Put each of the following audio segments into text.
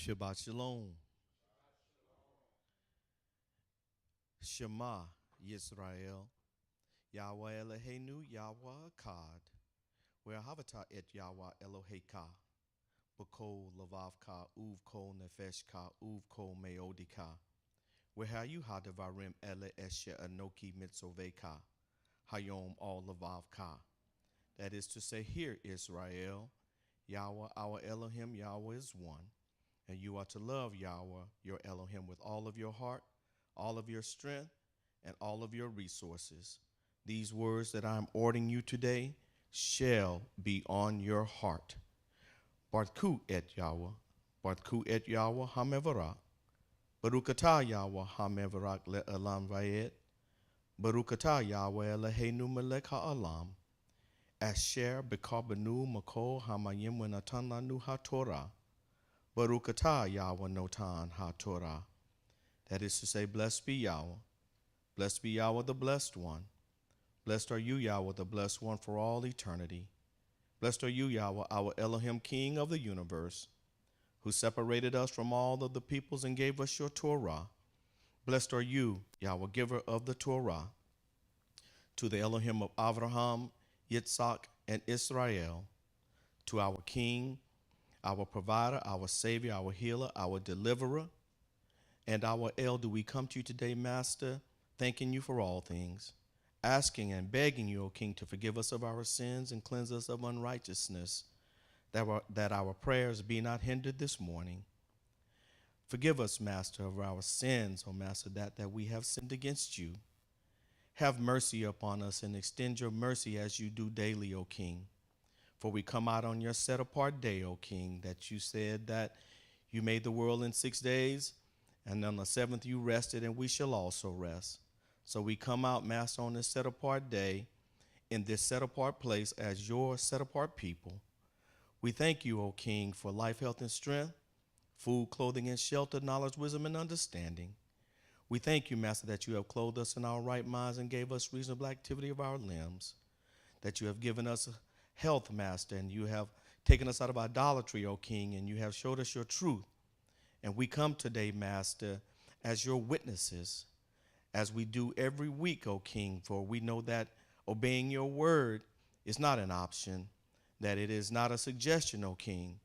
Shabbat Shalom. Shema Yisrael. Yahweh Eloheinu Yahweh Akkad. Wherehavata et Yahweh Eloheka. Bako Lavavka Uv Kol Nefeshka Uv Kol Meodika. Wherehayu Hadavarim Ele Eshe Anoki Mitzoveka. Hayom All Lavavka. That is to say, hear Israel. Yahweh our Elohim, Yahweh is one. And you are to love Yahweh, your Elohim, with all of your heart, all of your strength, and all of your resources. These words that I am ordering you today shall be on your heart. Barku et Yahweh, Barku et Yahweh hamevarak, Barukata Yahweh hamevarak le'elam vayet, Barukata Yahweh Eloheinu melech ha'alam, Asher bekarbanu makol hamayim wenatan lanu ha'torah, Barukata Yahweh notan ha'torah. That is to say, blessed be Yahweh. Blessed be Yahweh, the blessed one. Blessed are you, Yahweh, the blessed one for all eternity. Blessed are you, Yahweh, our Elohim, King of the universe, who separated us from all of the peoples and gave us your Torah. Blessed are you, Yahweh, giver of the Torah, to the Elohim of Abraham, Yitzhak, and Israel, to our King, our provider, our Savior, our healer, our deliverer, and our elder. We come to you today, Master, thanking you for all things, asking and begging you, O King, to forgive us of our sins and cleanse us of unrighteousness, that our prayers be not hindered this morning. Forgive us, Master, of our sins, O Master, that we have sinned against you. Have mercy upon us and extend your mercy as you do daily, O King. For we come out on your set-apart day, O King, that you said that you made the world in 6 days, and on the seventh you rested, and we shall also rest. So we come out, Master, on this set-apart day, in this set-apart place as your set-apart people. We thank you, O King, for life, health, and strength, food, clothing, and shelter, knowledge, wisdom, and understanding. We thank you, Master, that you have clothed us in our right minds and gave us reasonable activity of our limbs, that you have given us health, Master, and you have taken us out of idolatry, O King, and you have showed us your truth. And we come today, Master, as your witnesses, as we do every week, O King, for we know that obeying your word is not an option, that it is not a suggestion, O King,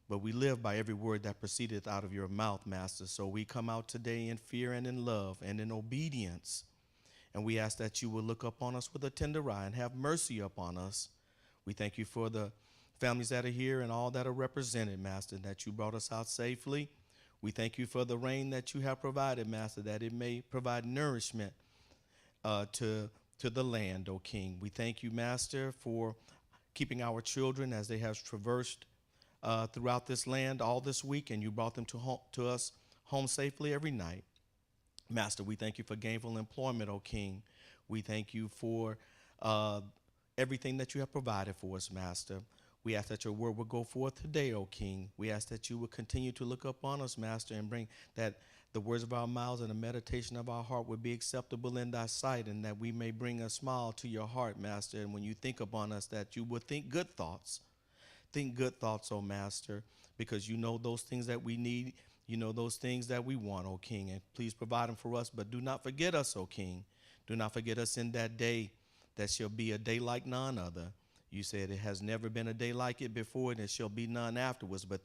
but we live by every word that proceedeth out of your mouth, Master. So we come out today in fear and in love and in obedience, and we ask that you will look upon us with a tender eye and have mercy upon us. We thank you for the families that are here and all that are represented, Master, that you brought us out safely. We thank you for the rain that you have provided, Master, that it may provide nourishment to the land, O King. We thank you, Master, for keeping our children as they have traversed throughout this land all this week, and you brought them to us home safely every night. Master, we thank you for gainful employment, O King. We thank you for everything that you have provided for us, Master. We ask that your word will go forth today, O King. We ask that you will continue to look upon us, Master, and bring that the words of our mouths and the meditation of our heart would be acceptable in thy sight, and that we may bring a smile to your heart, Master. And when you think upon us, that you will think good thoughts. Think good thoughts, O Master, because you know those things that we need. You know those things that we want, O King. And please provide them for us, but do not forget us, O King. Do not forget us in that day that shall be a day like none other. You said it has never been a day like it before, and it shall be none afterwards. But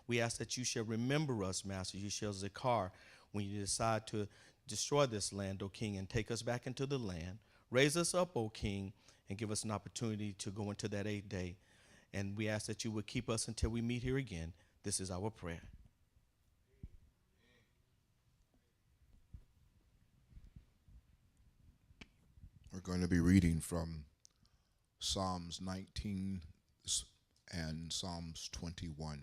we ask that you shall remember us, Master. You shall zakar when you decide to destroy this land, O King, and take us back into the land. Raise us up, O King, and give us an opportunity to go into that 8th day. And we ask that you would keep us until we meet here again. This is our prayer. We're going to be reading from Psalms 19 and Psalms 21.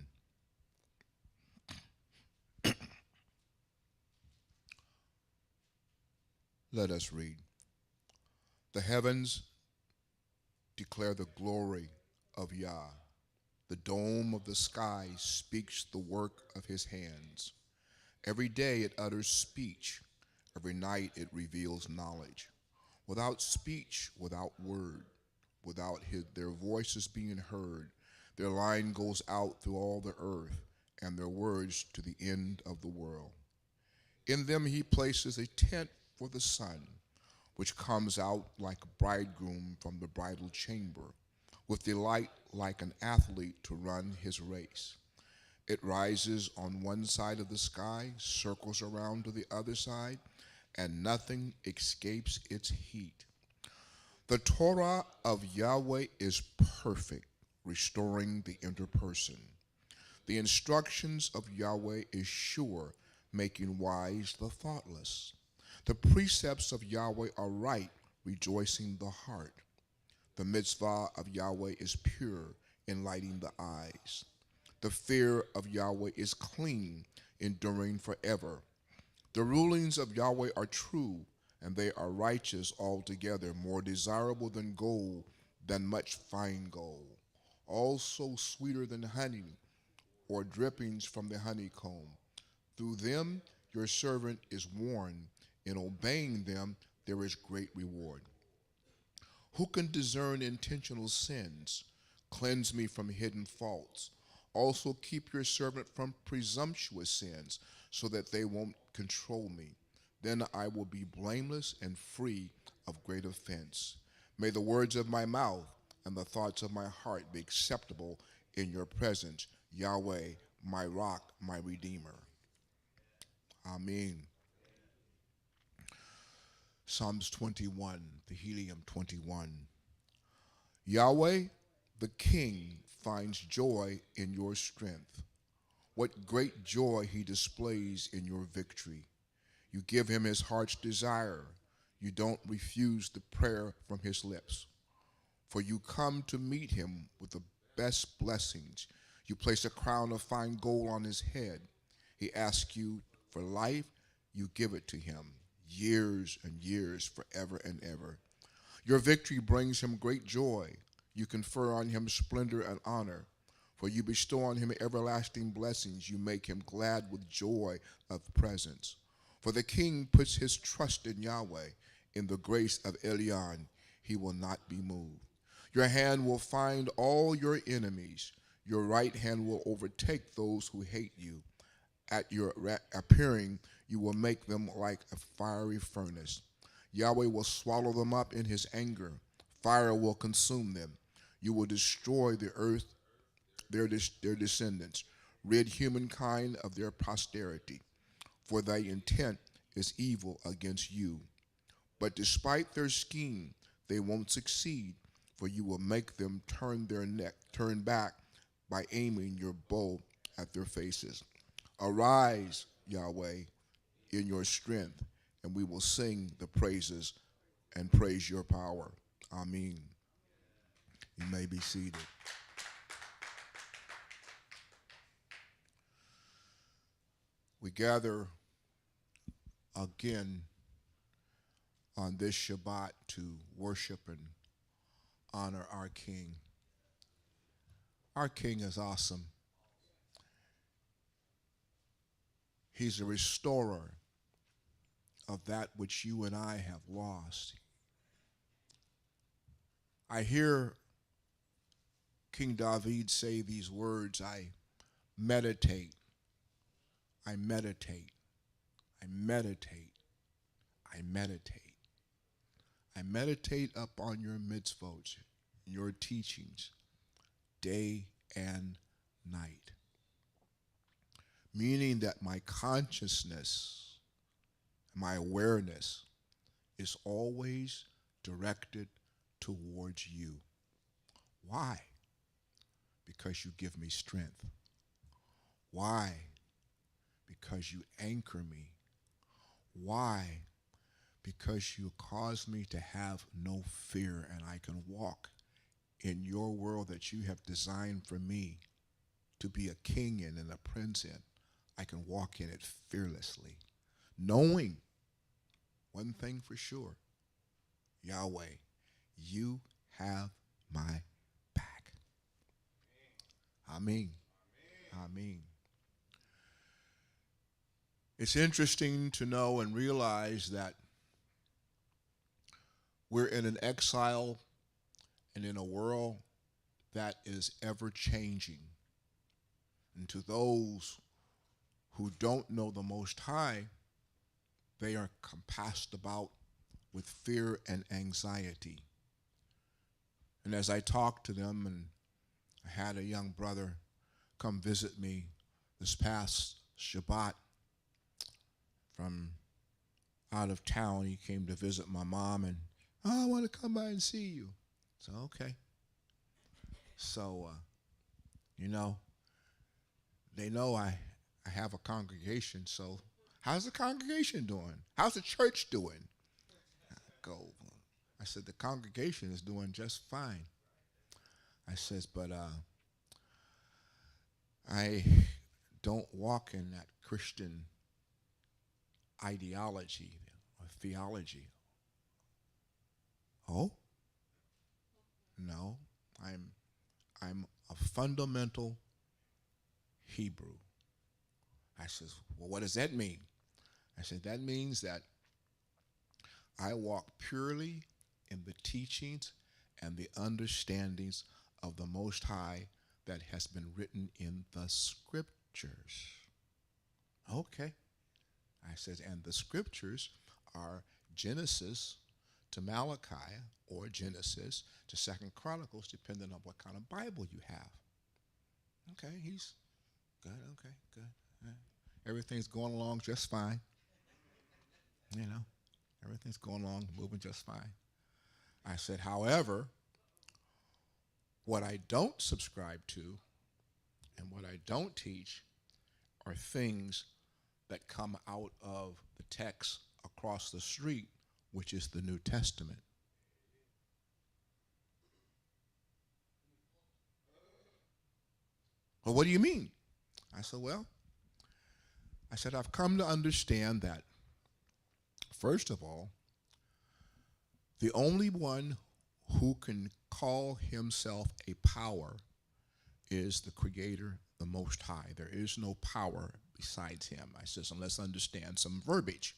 Let us read. The heavens declare the glory of Yah. The dome of the sky speaks the work of his hands. Every day it utters speech. Every night it reveals knowledge. Without speech, without word, without their voices being heard, their line goes out through all the earth, and their words to the end of the world. In them he places a tent for the sun, which comes out like a bridegroom from the bridal chamber, with delight like an athlete to run his race. It rises on one side of the sky, circles around to the other side, and nothing escapes its heat. The Torah of Yahweh is perfect, restoring the inner person. The instructions of Yahweh is sure, making wise the thoughtless. The precepts of Yahweh are right, rejoicing the heart. The mitzvah of Yahweh is pure, enlightening the eyes. The fear of Yahweh is clean, enduring forever. The rulings of Yahweh are true, and they are righteous altogether, more desirable than gold, than much fine gold. Also sweeter than honey, or drippings from the honeycomb. Through them your servant is warned. In obeying them there is great reward. Who can discern intentional sins? Cleanse me from hidden faults. Also keep your servant from presumptuous sins, so that they won't control me. Then I will be blameless and free of great offense. May the words of my mouth and the thoughts of my heart be acceptable in your presence, Yahweh, my rock, my redeemer. Amen. Psalms 21, the Helium 21. Yahweh, the King, finds joy in your strength. What great joy he displays in your victory. You give him his heart's desire. You don't refuse the prayer from his lips. For you come to meet him with the best blessings. You place a crown of fine gold on his head. He asks you for life. You give it to him. Years and years, forever and ever. Your victory brings him great joy. You confer on him splendor and honor. For you bestow on him everlasting blessings. You make him glad with joy of presence. For the king puts his trust in Yahweh. In the grace of Elion, he will not be moved. Your hand will find all your enemies. Your right hand will overtake those who hate you. At your appearing, you will make them like a fiery furnace. Yahweh will swallow them up in his anger. Fire will consume them. You will destroy the earth, their descendants, rid humankind of their posterity. For thy intent is evil against you. But despite their scheme, they won't succeed, for you will make them turn back by aiming your bow at their faces. Arise, Yahweh, in your strength, and we will sing the praises and praise your power. Amen. You may be seated. We gather again on this Shabbat to worship and honor our King. Our King is awesome. He's a restorer of that which you and I have lost. I hear King David say these words, I meditate, I meditate, I meditate, I meditate. I meditate upon your mitzvot, your teachings, day and night. Meaning that my consciousness, my awareness is always directed towards you. Why? Because you give me strength. Why? Because you anchor me. Why? Because you cause me to have no fear, and I can walk in your world that you have designed for me to be a king in and a prince in. I can walk in it fearlessly, knowing one thing for sure: Yahweh, you have my back. Amen. Amen. It's interesting to know and realize that we're in an exile and in a world that is ever changing. And to those who don't know the Most High, they are compassed about with fear and anxiety. And as I talked to them, and I had a young brother come visit me this past Shabbat from out of town. He came to visit my mom, and, oh, I want to come by and see you. So, okay. So, you know, they know I have a congregation, so how's the congregation doing? How's the church doing? I said, the congregation is doing just fine. I says, but I don't walk in that Christian ideology or theology. Oh? No, I'm a fundamental Hebrew. I says, well, what does that mean? I said, that means that I walk purely in the teachings and the understandings of the Most High that has been written in the Scriptures. Okay. I said, and the Scriptures are Genesis to Malachi, or Genesis to Second Chronicles, depending on what kind of Bible you have. Okay, he's good. Okay, good. Everything's going along just fine. You know, everything's going along, moving just fine. I said, however, what I don't subscribe to and what I don't teach are things that come out of the text across the street, which is the New Testament. Well, what do you mean? I said, well, I've come to understand that, first of all, the only one who can call himself a power is the Creator, the Most High. There is no power besides him. I says, and let's understand some verbiage.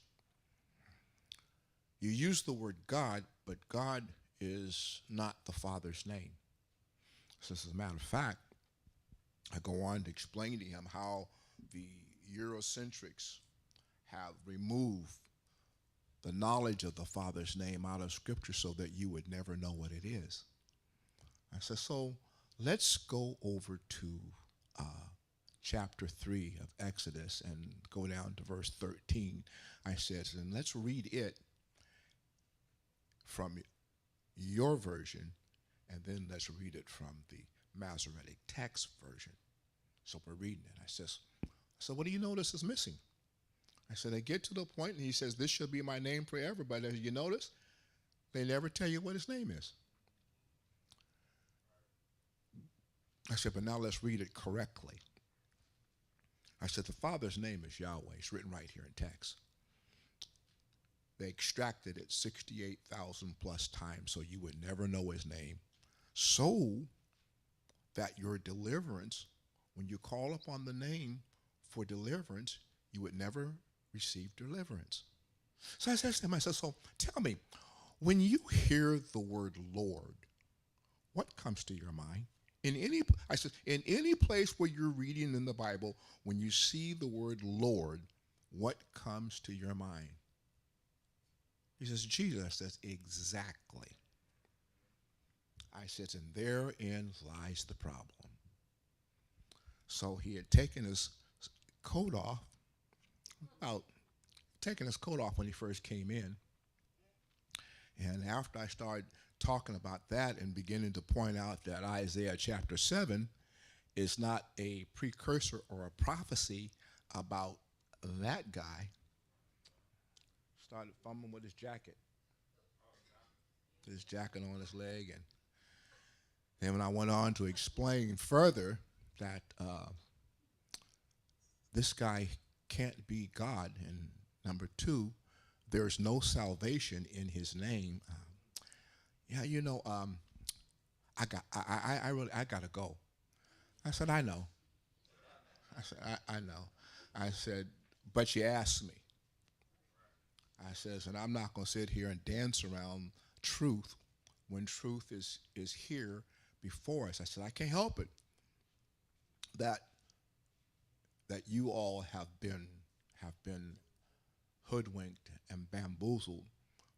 You use the word God, but God is not the Father's name. So as a matter of fact, I go on to explain to him how the Eurocentrics have removed the knowledge of the Father's name out of Scripture so that you would never know what it is. I said, so let's go over to chapter 3 of Exodus and go down to verse 13. I said, and let's read it from your version, and then let's read it from the Masoretic text version. So we're reading it. I said, what do you notice is missing? I said, I get to the point, and he says, this shall be my name forever. But as you notice, they never tell you what his name is. I said, but now let's read it correctly. I said, the Father's name is Yahweh. It's written right here in text. They extracted it 68,000 plus times so you would never know his name, so that your deliverance, when you call upon the name for deliverance, you would never receive deliverance. So I said to myself, so tell me, when you hear the word Lord, what comes to your mind? In any place where you're reading in the Bible, when you see the word Lord, what comes to your mind? He says, Jesus. I says, exactly. I said, and therein lies the problem. So he had taken his coat off, when he first came in. And after I started talking about that and beginning to point out that Isaiah chapter 7 is not a precursor or a prophecy about that guy, started fumbling with his jacket on his leg. And then when I went on to explain further that this guy can't be God, and number two, there's no salvation in his name. I gotta go. I said, I know. I know. I said, but you asked me. I says, and I'm not going to sit here and dance around truth when truth is here before us. I said, I can't help it that that you all have been hoodwinked and bamboozled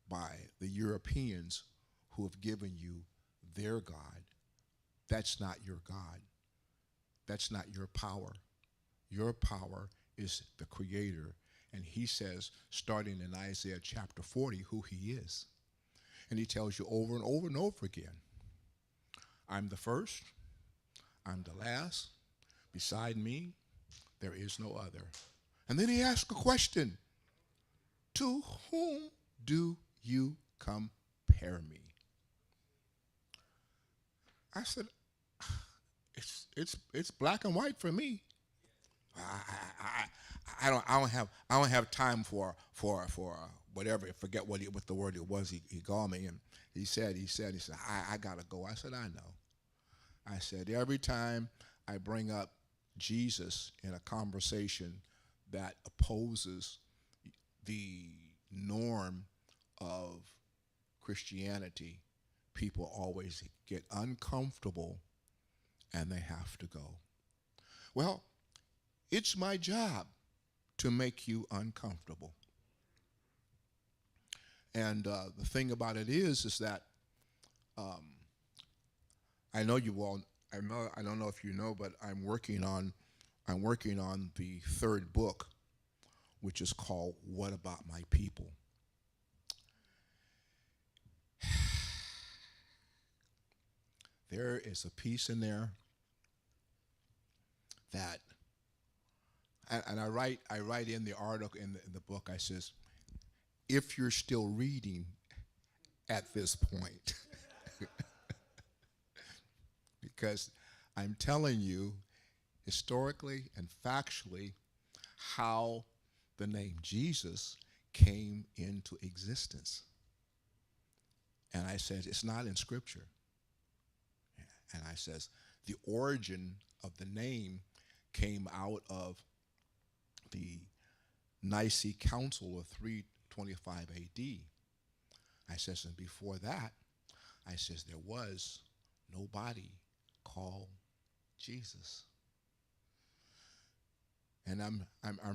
by the Europeans who have given you their God. That's not your God. That's not your power. Your power is the Creator. And he says, starting in Isaiah chapter 40, who he is. And he tells you over and over and over again, I'm the first, I'm the last, beside me, there is no other. And then he asks a question, to whom do you compare me? I said, it's black and white for me. I don't have time for whatever. I forget what the word it was he called me, and he said I gotta go. I said I know. I said every time I bring up Jesus in a conversation that opposes the norm of Christianity, people always get uncomfortable and they have to go. Well, it's my job to make you uncomfortable. And the thing about it is that I know you all. I don't know if you know, but I'm working on the third book, which is called "What About My People." There is a piece in there that, and I write in the article in the book. I says, if you're still reading at this point, because I'm telling you historically and factually how the name Jesus came into existence. And I said, it's not in Scripture. And I says, the origin of the name came out of the Nicene Council of 325 A.D. I says, and before that, I says, there was nobody called Jesus. And I'm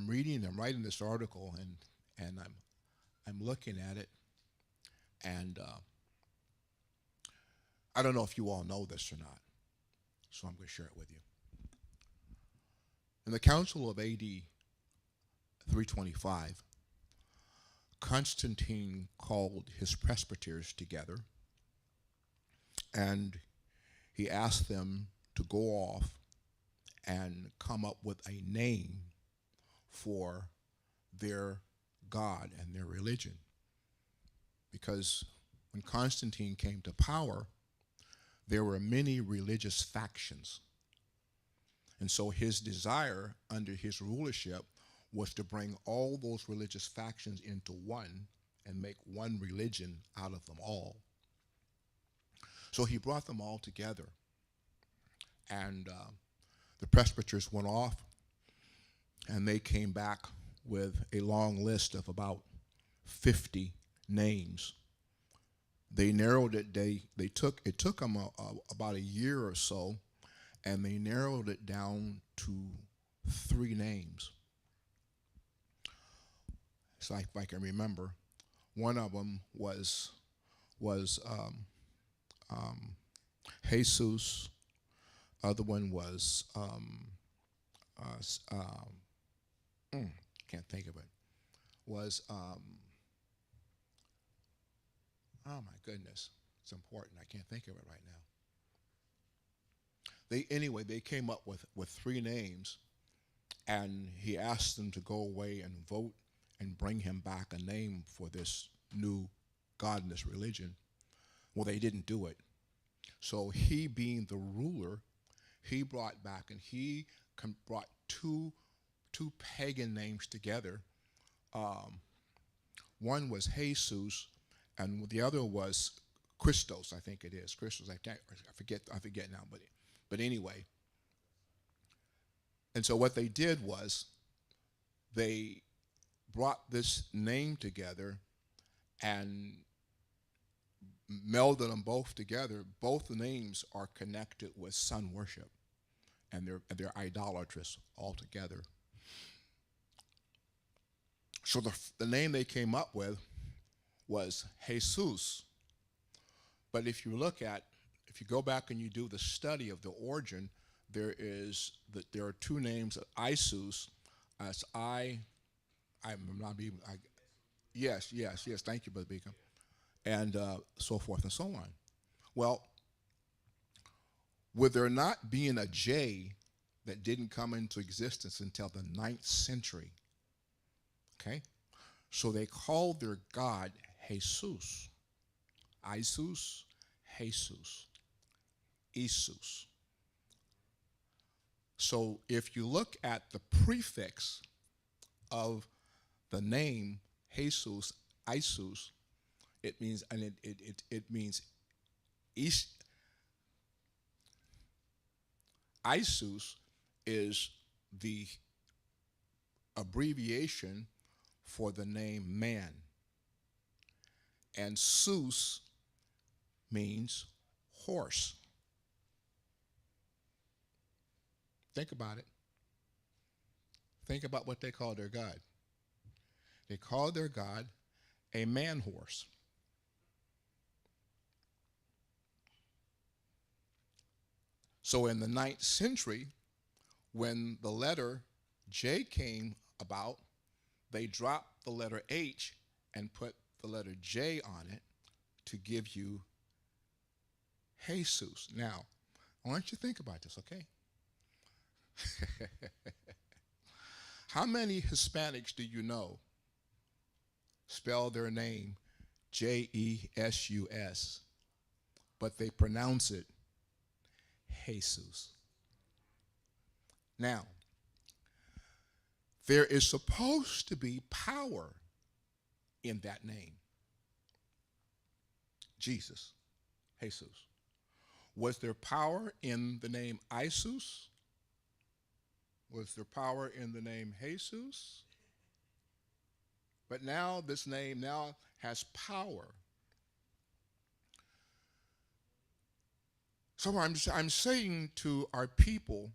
writing this article, and I'm looking at it, and I don't know if you all know this or not, so I'm going to share it with you. In the Council of A.D. 325, Constantine called his presbyters together, and he asked them to go off and come up with a name for their God and their religion. Because when Constantine came to power, there were many religious factions. And so his desire under his rulership was to bring all those religious factions into one and make one religion out of them all. So he brought them all together. And the presbyters went off, and they came back with a long list of about 50 names. They narrowed it. It took them about a year or so, and they narrowed it down to 3 names. So if I can remember, one of them was Jesus. Other one was can't think of it. Was oh my goodness, it's important. I can't think of it right now. They came up with 3 names, and he asked them to go away and vote and bring him back a name for this new God and this religion. Well, they didn't do it. So he, being the ruler, he brought back, and he brought two pagan names together. One was Jesus, and the other was Christos. I think it is Christos. I forget now. But anyway. And so what they did was they brought this name together and melded them both together. Both the names are connected with sun worship, and they're idolatrous altogether. So the name they came up with was Jesus. But if you go back and you do the study of the origin, there are two names, Isus, as I'm not even, yes, thank you, Brother Beacom, and so forth and so on. Well, with there not being a J that didn't come into existence until the 9th century, okay? So they called their God Jesus. Isus, Jesus, Isus. So if you look at the prefix of the name Jesus, Isus, it means, and it means Isus is the abbreviation for the name man. And Sus means horse. Think about it. Think about what they call their God. They call their God a man horse. So in the 9th century, when the letter J came about, they dropped the letter H and put the letter J on it to give you Jesus. Now, I want you to think about this, okay? How many Hispanics do you know spell their name Jesus, but they pronounce it Jesus? Now, there is supposed to be power in that name. Jesus, Jesus. Was there power in the name Isus? Was there power in the name Jesus? But now this name now has power. So I'm saying to our people,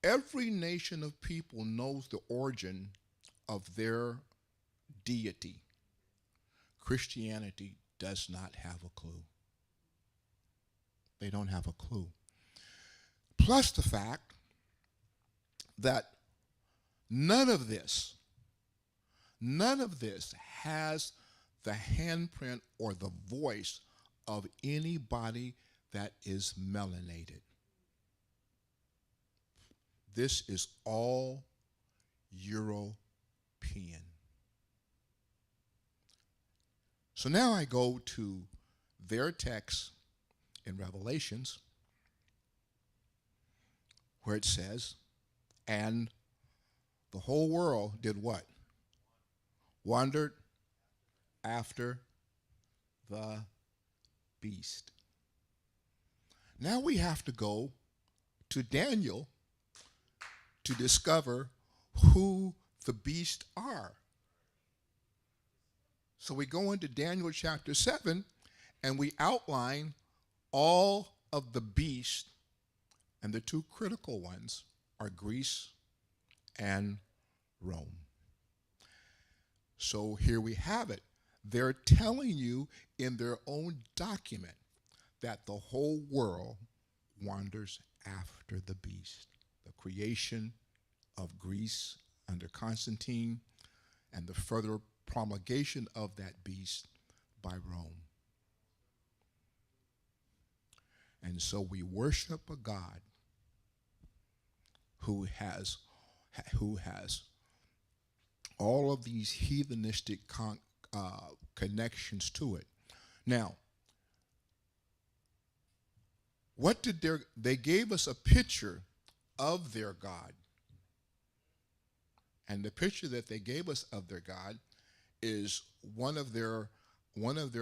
every nation of people knows the origin of their deity. Christianity does not have a clue. They don't have a clue. Plus the fact that none of this has the handprint or the voice of anybody that is melanated. This is all European. So now I go to their text in Revelations where it says, and the whole world did what? Wandered after the beast. Now we have to go to Daniel to discover who the beast are. So we go into Daniel chapter 7 and we outline all of the beasts, and the two critical ones are Greece and Rome. So here we have it. They're telling you in their own document that the whole world wanders after the beast. The creation of Greece under Constantine and the further promulgation of that beast by Rome. And so we worship a God who has all of these heathenistic connections to it. Now, what did they gave us a picture of their God. And the picture that they gave us of their God is one of their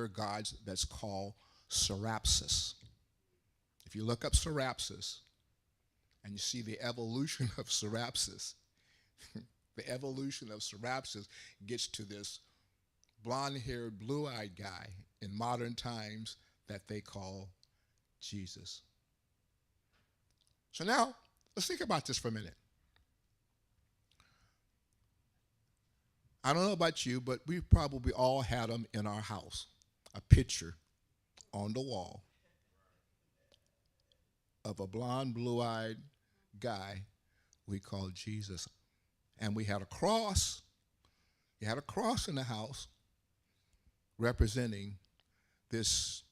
gods that's called Serapis. If you look up Serapis and you see the evolution of Serapis, the evolution of Serapis gets to this blonde-haired, blue-eyed guy in modern times that they call Jesus. So now, let's think about this for a minute. I don't know about you, but we probably all had them in our house. A picture on the wall of a blonde, blue-eyed guy we called Jesus. And we had a cross. You had a cross in the house representing this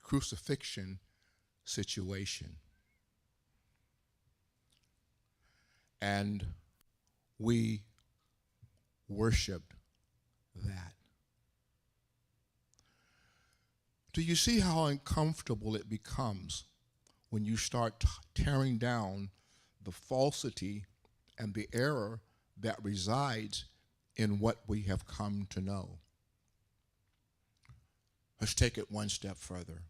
crucifixion situation. And we worshiped that. Do you see how uncomfortable it becomes when you start tearing down the falsity and the error that resides in what we have come to know? Let's take it one step further.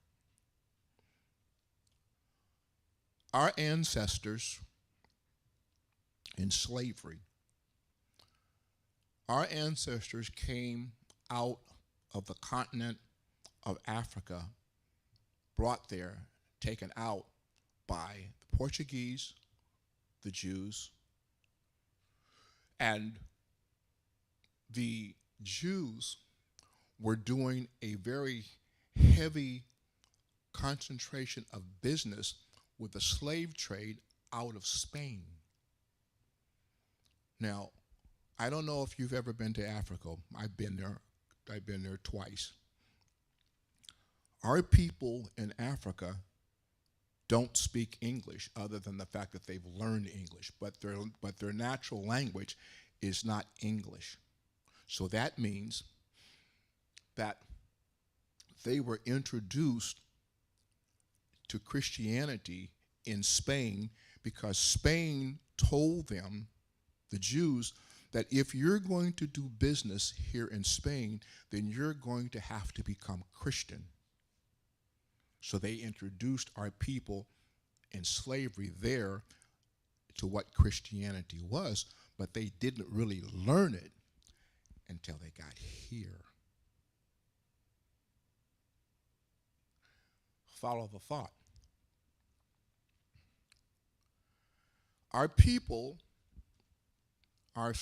Our ancestors in slavery, our ancestors came out of the continent of Africa, brought there, taken out by the Portuguese, the Jews, and the Jews were doing a very heavy concentration of business with the slave trade out of Spain. Now, I don't know if you've ever been to Africa. I've been there twice. Our people in Africa don't speak English other than the fact that they've learned English, but their natural language is not English. So that means that they were introduced to Christianity in Spain because Spain told them, the Jews, that if you're going to do business here in Spain, then you're going to have to become Christian. So they introduced our people in slavery there to what Christianity was, but they didn't really learn it until they got here. Follow the thought. Our people, our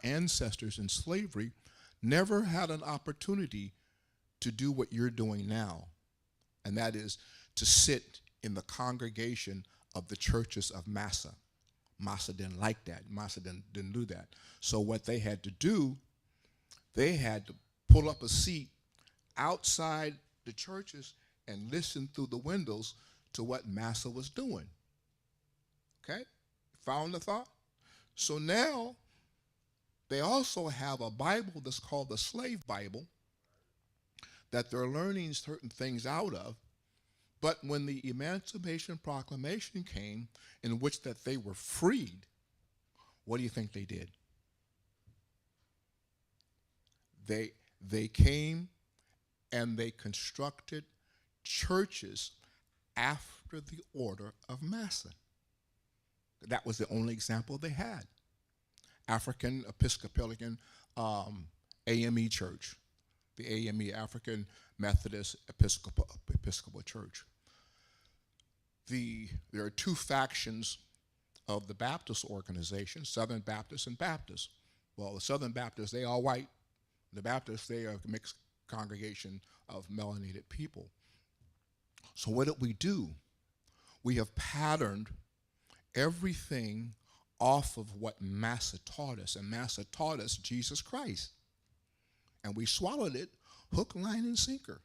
ancestors in slavery, never had an opportunity to do what you're doing now, and that is to sit in the congregation of the churches of Massa. Massa didn't like that. Massa didn't do that. So what they had to do, they had to pull up a seat outside the churches and listen through the windows to what Massa was doing. Okay? Found the thought? So now they also have a Bible that's called the Slave Bible that they're learning certain things out of. But when the Emancipation Proclamation came, in which that they were freed, what do you think they did? They came and they constructed churches after the order of Massa. That was the only example they had. African Episcopalian AME Church, the AME, African Methodist Episcopal Church. There are two factions of the Baptist organization, Southern Baptists and Baptists. Well, the Southern Baptists, they are white. The Baptists, they are a mixed congregation of melanated people. So what did we do? We have patterned everything off of what Massa taught us, and Massa taught us Jesus Christ. And we swallowed it hook, line, and sinker.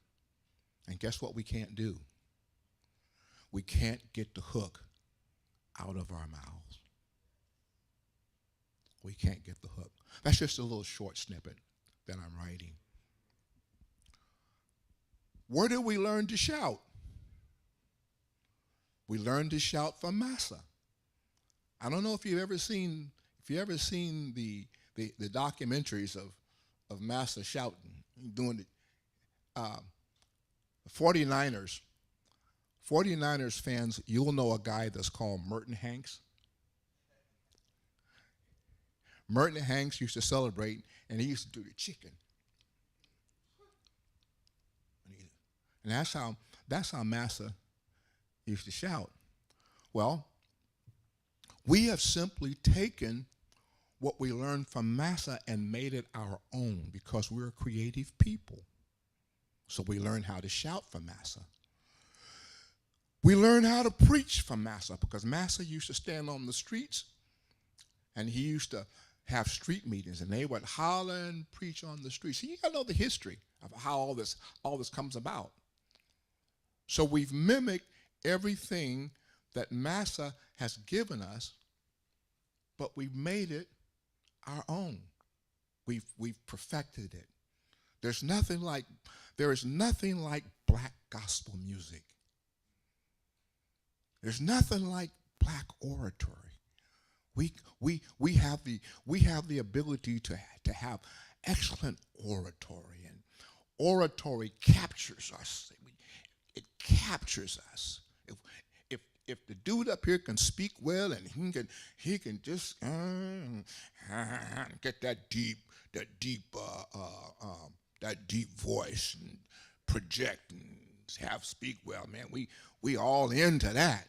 And guess what we can't do? We can't get the hook out of our mouths. We can't get the hook. That's just a little short snippet that I'm writing. Where did we learn to shout? We learned to shout from Massa. I don't know if you've ever seen the documentaries of Massa shouting, doing it. 49ers fans, you'll know a guy that's called Merton Hanks. Merton Hanks used to celebrate, and he used to do the chicken. And that's how Massa used to shout. Well, we have simply taken what we learned from Massa and made it our own because we're a creative people. So we learned how to shout from Massa. We learned how to preach from Massa because Massa used to stand on the streets and he used to have street meetings and they would holler and preach on the streets. So you gotta know the history of how all this comes about. So we've mimicked everything that Massa has given us, but we've made it our own. We've perfected it. There is nothing like black gospel music. There's nothing like black oratory. We have the ability to have excellent oratory, and oratory captures us. It captures us. If the dude up here can speak well and he can just get that deep voice and project and speak well, man, we all into that.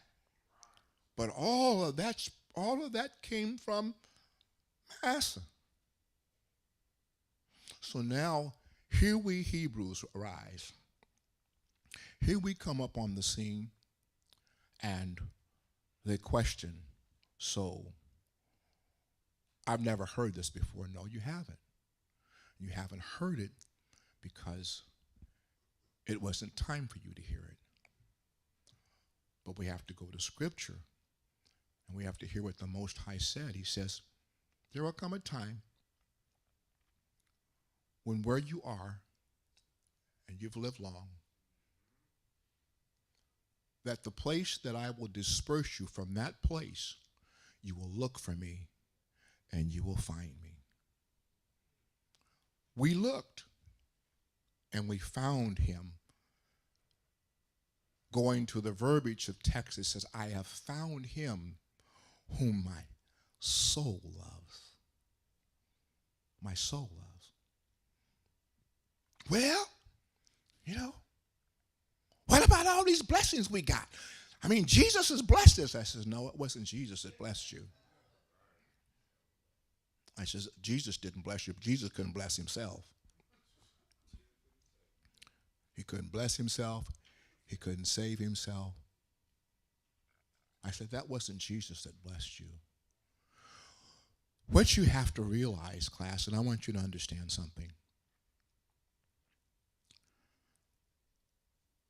But all of that came from Massa. So now here we Hebrews arise. Here we come up on the scene and they question, so I've never heard this before. No, you haven't. You haven't heard it because it wasn't time for you to hear it. But we have to go to Scripture and we have to hear what the Most High said. He says, there will come a time when where you are, and you've lived long, that the place that I will disperse you from, that place, you will look for me and you will find me. We looked and we found him. Going to the verbiage of text, it says, I have found him whom my soul loves. My soul loves. Well, what about all these blessings we got? I mean, Jesus has blessed us. I says, no, it wasn't Jesus that blessed you. I says, Jesus didn't bless you. Jesus couldn't bless himself. He couldn't bless himself. He couldn't save himself. I said, that wasn't Jesus that blessed you. What you have to realize, class, and I want you to understand something.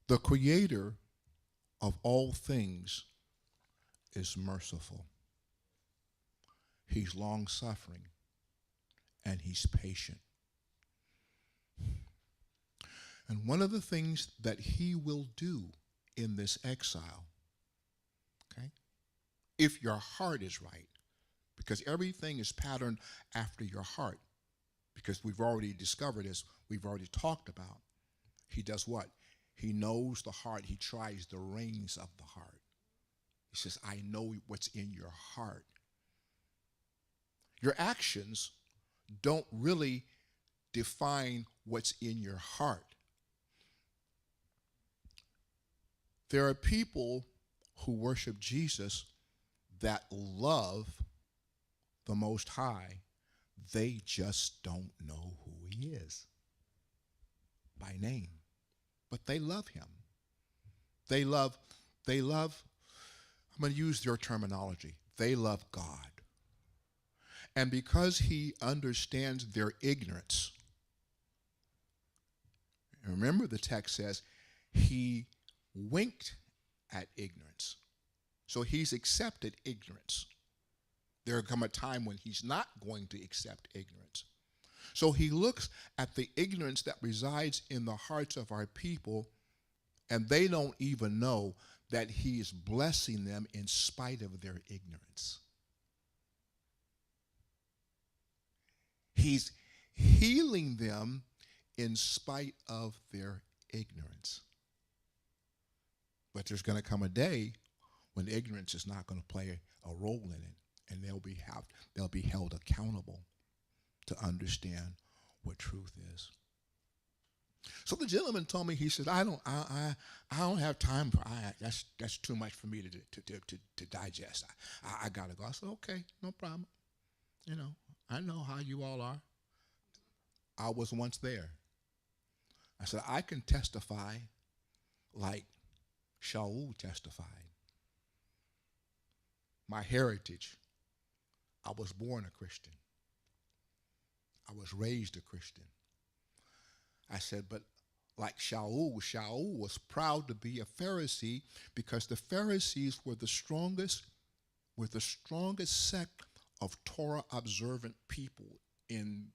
The creator of all things is merciful. He's long-suffering, and he's patient. And one of the things that he will do in this exile, okay, if your heart is right, because everything is patterned after your heart, because we've already discovered, as we've already talked about, he does what? He knows the heart. He tries the reins of the heart. He says, I know what's in your heart. Your actions don't really define what's in your heart. There are people who worship Jesus that love the Most High. They just don't know who he is by name. But they love him. They love, I'm going to use your terminology. They love God. And because he understands their ignorance, remember the text says, he winked at ignorance. So he's accepted ignorance. There will come a time when he's not going to accept ignorance. So he looks at the ignorance that resides in the hearts of our people, and they don't even know that he is blessing them in spite of their ignorance. He's healing them in spite of their ignorance. But there's going to come a day when ignorance is not going to play a role in it, and they'll be held accountable to understand what truth is. So the gentleman told me, he said, I don't have time for that's too much for me to digest. I gotta go. I said, okay, no problem. I know how you all are. I was once there. I said, I can testify like Shaul testified. My heritage, I was born a Christian. I was raised a Christian. I said, but like Shaul was proud to be a Pharisee because the Pharisees were the strongest sect of Torah observant people in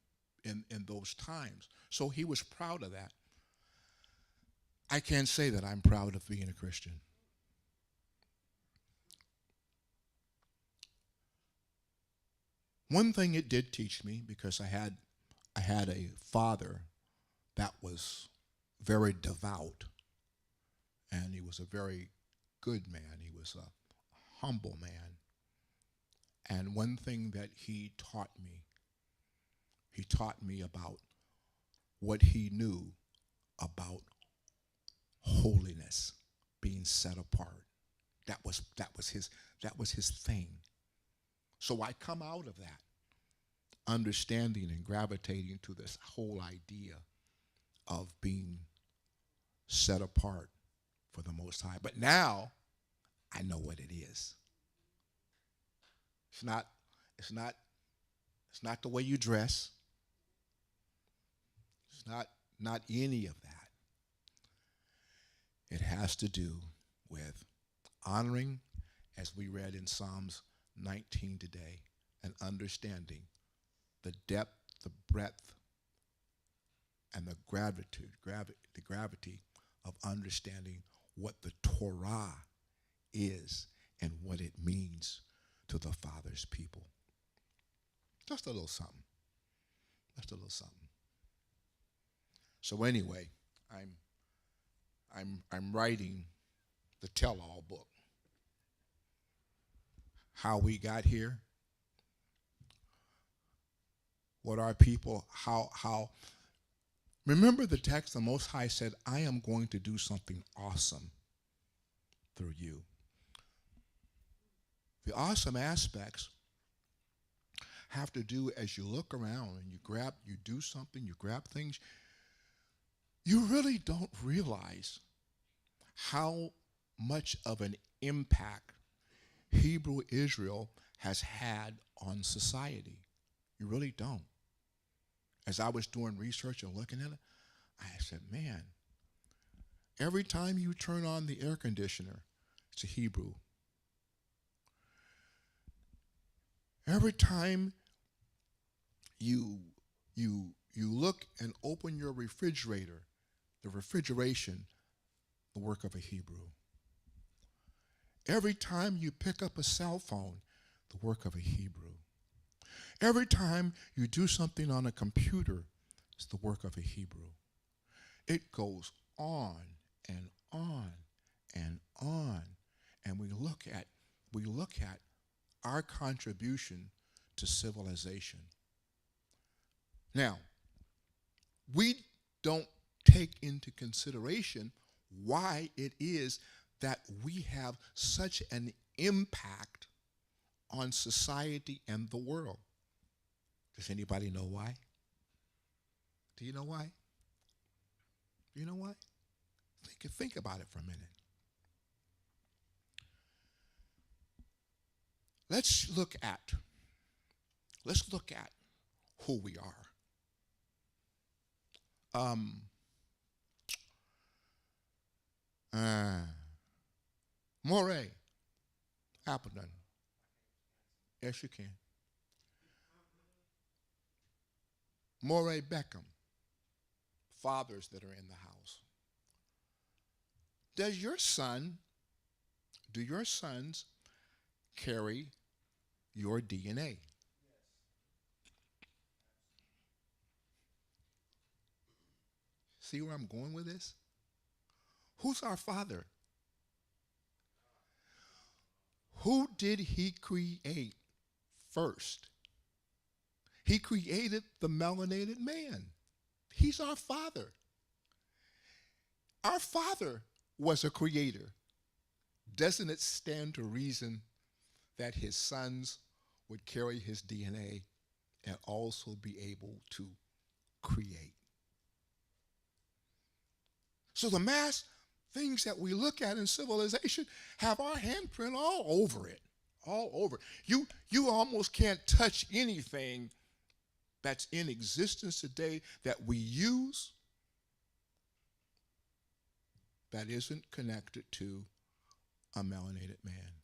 those times. So he was proud of that. I can't say that I'm proud of being a Christian. One thing it did teach me, because I had a father that was very devout, and he was a very good man. He was a humble man. And one thing that he taught me about what he knew about holiness, being set apart. That was his thing. So I come out of that understanding and gravitating to this whole idea of being set apart for the Most High. But now I know what it is. It's not the way you dress. It's not any of that. It has to do with honoring, as we read in Psalms 19 today, and understanding the depth, the breadth, and the gravity of understanding what the Torah is and what it means to the Father's people. Just a little something. Just a little something. So anyway, I'm writing the tell-all book. How we got here, what our people, how. Remember the text, the Most High said, I am going to do something awesome through you. The awesome aspects have to do as you look around and you do something, you grab things, you really don't realize how much of an impact Hebrew Israel has had on society. You really don't. As I was doing research and looking at it, I said, man, every time you turn on the air conditioner, it's a Hebrew. Every time you look and open your refrigerator, the refrigeration, the work of a Hebrew. Every time you pick up a cell phone, the work of a Hebrew. Every time you do something on a computer, it's the work of a Hebrew. It goes on and on and on. And we look at our contribution to civilization. Now, we don't take into consideration why it is that we have such an impact on society and the world. Does anybody know why? Do you know why? Do you know why? Think about it for a minute. Let's look at who we are. Moray, Appleton. Yes, you can. Moray Beckham, fathers that are in the house. Do your sons carry your DNA? See where I'm going with this? Who's our father? Who did he create first? He created the melanated man. He's our father. Our father was a creator. Doesn't it stand to reason that his sons would carry his DNA and also be able to create. So the mass things that we look at in civilization have our handprint all over it. All over. You almost can't touch anything that's in existence today that we use that isn't connected to a melanated man.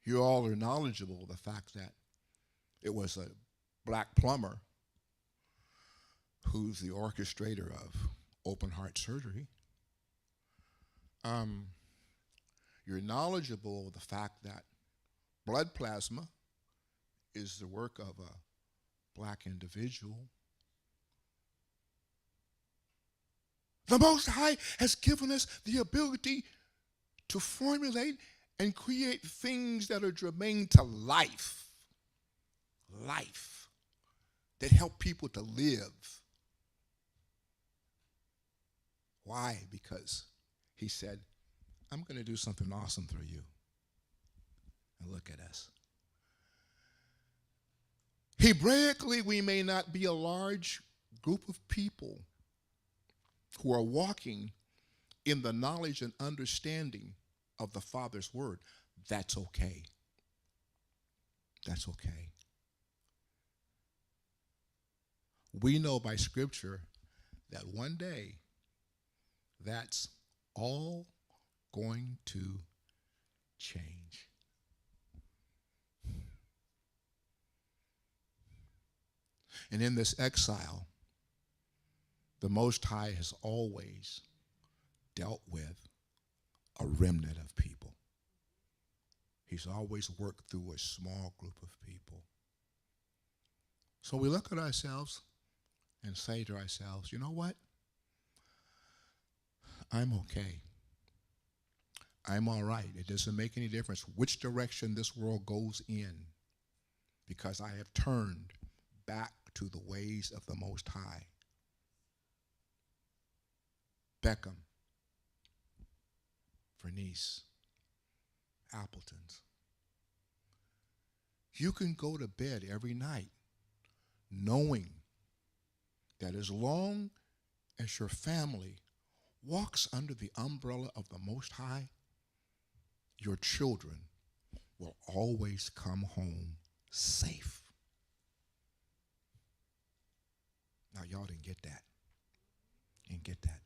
You all are knowledgeable of the fact that it was a black plumber who's the orchestrator of open heart surgery. You're knowledgeable of the fact that blood plasma is the work of a black individual. The Most High has given us the ability to formulate and create things that are germane to life. Life. That help people to live. Why? Because he said, I'm going to do something awesome through you. And look at us. Hebraically, we may not be a large group of people who are walking in the knowledge and understanding of the Father's word. That's okay. That's okay. We know by Scripture that one day that's all going to change. And in this exile, the Most High has always dealt with a remnant of people. He's always worked through a small group of people. So we look at ourselves and say to ourselves, you know what? I'm okay. I'm all right. It doesn't make any difference which direction this world goes in, because I have turned back to the ways of the Most High. Beckham, Vernice, Appletons. You can go to bed every night knowing that as long as your family walks under the umbrella of the Most High, your children will always come home safe. Now, y'all didn't get that. Didn't get that.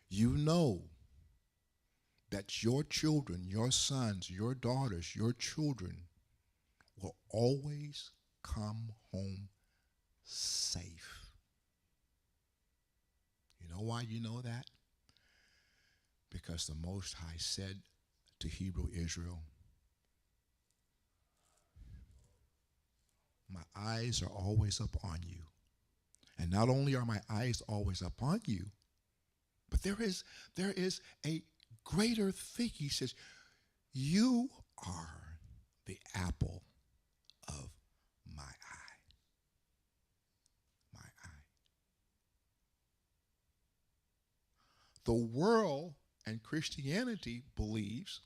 You know that your children, your sons, your daughters, your children will always come home safe. You know why you know that? Because the Most High said to Hebrew Israel, my eyes are always upon you. And not only are my eyes always upon you, but there is a greater thing. He says, you are the apple of my eye. My eye. The world and Christianity believes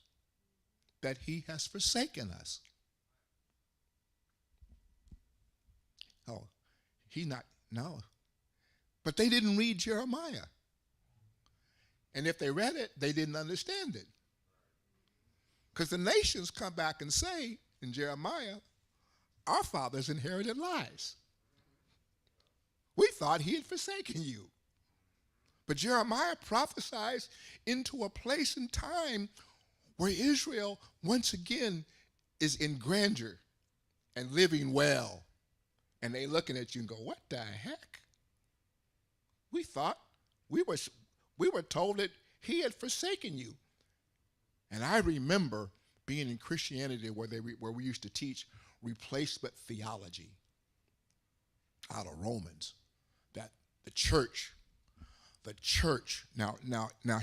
that he has forsaken us. Oh, no. But they didn't read Jeremiah. And if they read it, they didn't understand it. Because the nations come back and say in Jeremiah, our fathers inherited lies. We thought he had forsaken you. But Jeremiah prophesies into a place and time where Israel once again is in grandeur and living well. And they looking at you and go, what the heck? We thought we were told that he had forsaken you. And I remember being in Christianity where we used to teach replacement theology out of Romans, that the church, now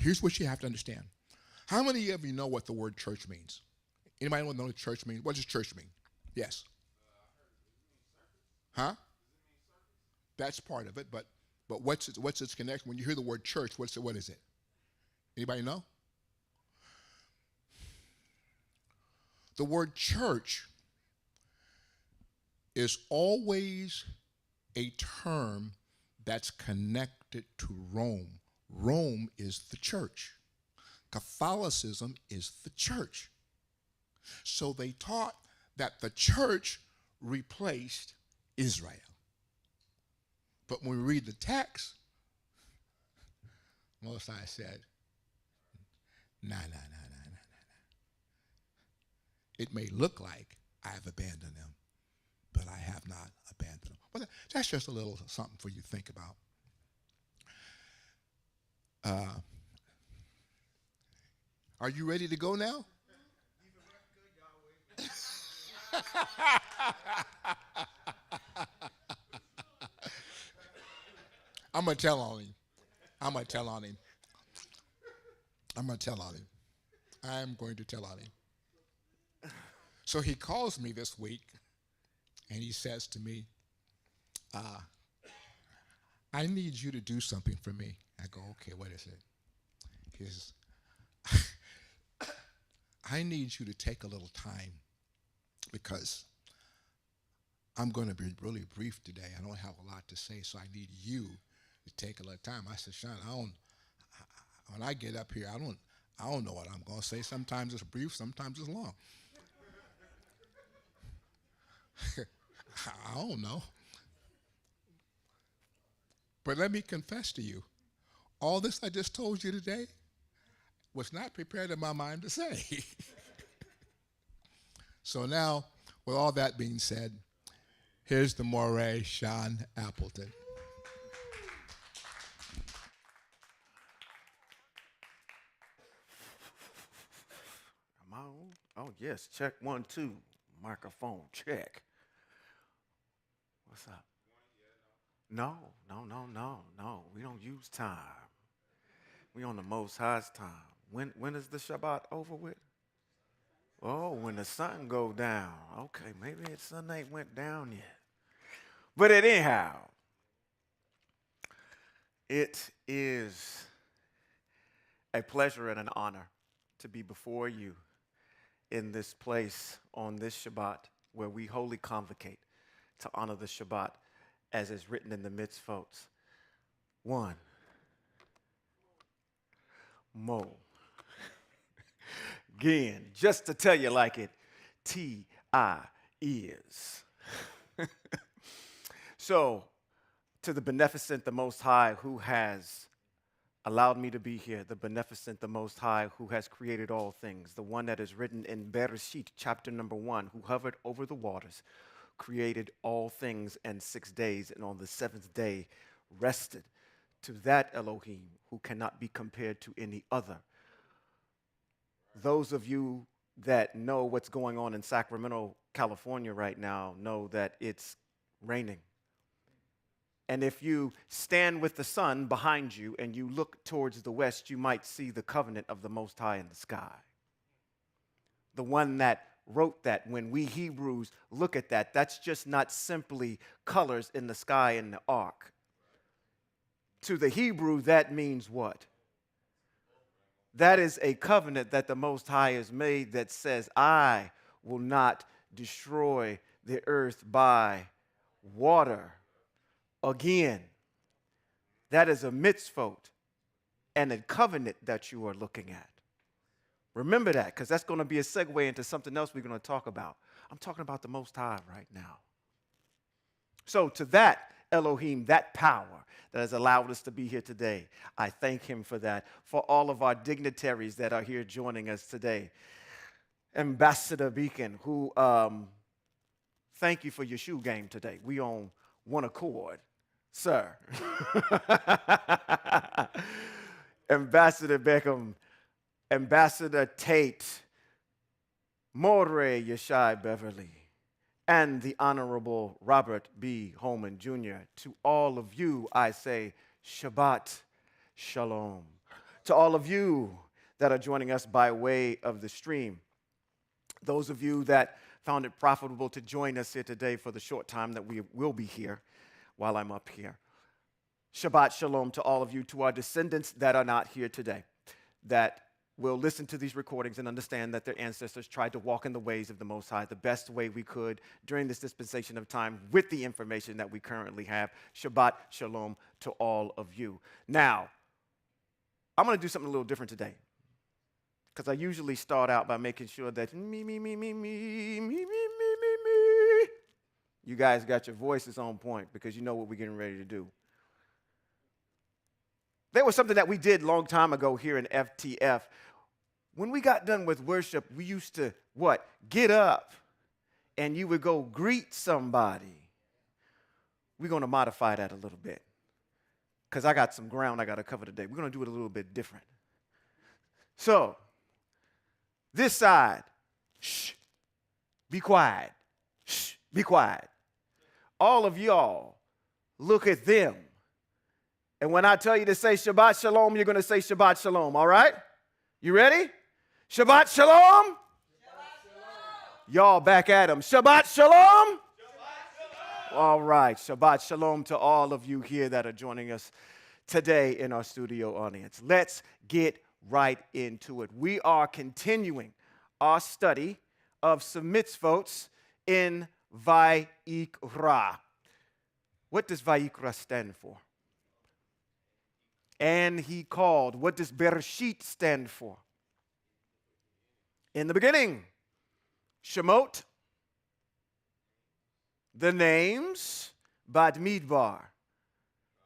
here's what you have to understand. How many of you know what the word church means? Anybody know what church means? What does church mean? Yes. Huh? That's part of it, but what's its connection? When you hear the word church, what is it? Anybody know? The word church is always a term that's connected to Rome. Rome is the church. Catholicism is the church. So they taught that the church replaced Israel. But when we read the text, Most High said, nah. It may look like I have abandoned them, but I have not abandoned them. Well, that's just a little something for you to think about. Are you ready to go now? I'm going to tell on him. I'm going to tell on him. I'm going to tell on him. I'm going to tell on him. So he calls me this week, and he says to me, I need you to do something for me. I go, okay, what is it? He says, I need you to take a little time because I'm going to be really brief today. I don't have a lot to say, so I need you to take a little time. I said, Sean, when I get up here, I don't know what I'm going to say. Sometimes it's brief, sometimes it's long. I don't know. But let me confess to you, all this I just told you today was not prepared in my mind to say. So now, with all that being said, here's the Moray, Sean Appleton. Am I on? Oh, yes. Check 1, 2. Microphone check. What's up? No. We don't use time. We on the Most High's time. When is the Shabbat over with? Oh, when the sun go down. Okay, maybe the sun ain't went down yet. But anyhow, it is a pleasure and an honor to be before you in this place on this Shabbat where we wholly convocate to honor the Shabbat as is written in the mitzvot. 1. Mo. Again, just to tell you like it, T-I is. So, to the beneficent, the Most High, who has allowed me to be here, the beneficent, the Most High, who has created all things, the one that is written in Bereshit, chapter number 1, who hovered over the waters, created all things in 6 days, and on the 7th day rested. To that Elohim, who cannot be compared to any other. Those of you that know what's going on in Sacramento, California right now, know that it's raining. And if you stand with the sun behind you and you look towards the west, you might see the covenant of the Most High in the sky. The one that wrote that, when we Hebrews look at that, that's just not simply colors in the sky in the ark. To the Hebrew, that means what? That is a covenant that the Most High has made that says, I will not destroy the earth by water again. That is a mitzvot and a covenant that you are looking at. Remember that, because that's going to be a segue into something else we're going to talk about. I'm talking about the Most High right now. So to that Elohim, that power that has allowed us to be here today, I thank him for that. For all of our dignitaries that are here joining us today. Ambassador Beacon, who, thank you for your shoe game today. We on one accord, sir. Ambassador Beckham, Ambassador Tate, Moray Yeshai Beverly, and the Honorable Robert B. Holman Jr. To all of you, I say Shabbat Shalom. To all of you that are joining us by way of the stream, those of you that found it profitable to join us here today for the short time that we will be here while I'm up here. Shabbat Shalom to all of you, to our descendants that are not here today, that will listen to these recordings and understand that their ancestors tried to walk in the ways of the Most High the best way we could during this dispensation of time with the information that we currently have. Shabbat Shalom to all of you. Now, I'm going to do something a little different today, because I usually start out by making sure that me. You guys got your voices on point because you know what we're getting ready to do. There was something that we did a long time ago here in FTF. When we got done with worship, we used to, what? Get up and you would go greet somebody. We're going to modify that a little bit because I got some ground I got to cover today. We're going to do it a little bit different. So, this side, shh, be quiet. Shh, be quiet. All of y'all, look at them. And when I tell you to say Shabbat Shalom, you're going to say Shabbat Shalom, all right? You ready? Shabbat Shalom. Shabbat Shalom. Y'all back at them. Shabbat Shalom. All right, Shabbat Shalom to all of you here that are joining us today in our studio audience. Let's get right into it. We are continuing our study of some mitzvot in Vayikra. What does Vayikra stand for? And he called. What does Bereshit stand for? In the beginning. Shemot, the names, Bad Midbar.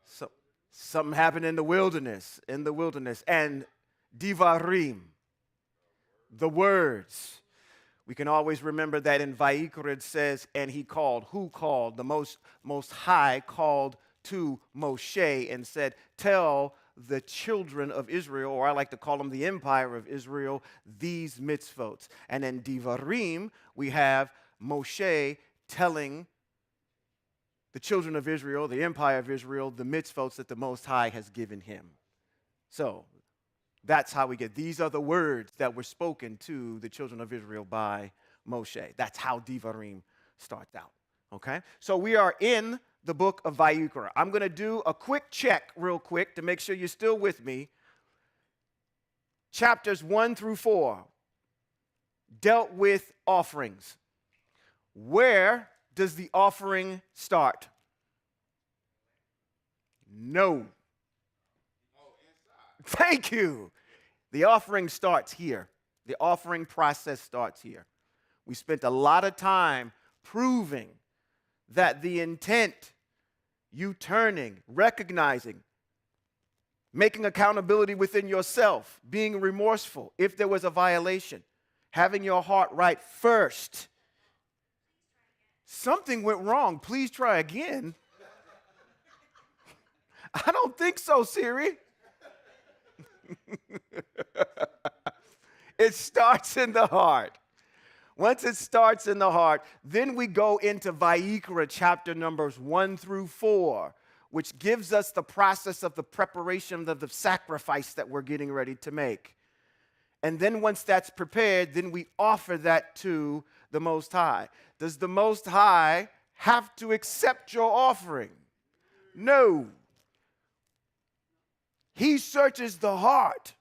So, something happened in the wilderness, and Divarim, the words. We can always remember that in Vayikra it says, and he called. Who called? The Most High called to Moshe and said, tell the children of Israel, or I like to call them the empire of Israel, these mitzvot. And in Divarim, we have Moshe telling the children of Israel, the empire of Israel, the mitzvot that the Most High has given him. So, that's how we get. These are the words that were spoken to the children of Israel by Moshe. That's how Divarim starts out. Okay? So we are in the book of Vayikra. I'm going to do a quick check real quick to make sure you're still with me. Chapters 1 through 4 dealt with offerings. Where does the offering start? No. Thank you. The offering starts here. The offering process starts here. We spent a lot of time proving that the intent, you turning, recognizing, making accountability within yourself, being remorseful if there was a violation, having your heart right first. Something went wrong. Please try again. I don't think so, Siri. It starts in the heart. Once it starts in the heart, then we go into Vayikra chapter numbers 1 through 4, which gives us the process of the preparation of the sacrifice that we're getting ready to make. And then once that's prepared, then we offer that to the Most High. Does the Most High have to accept your offering? No. He searches the heart.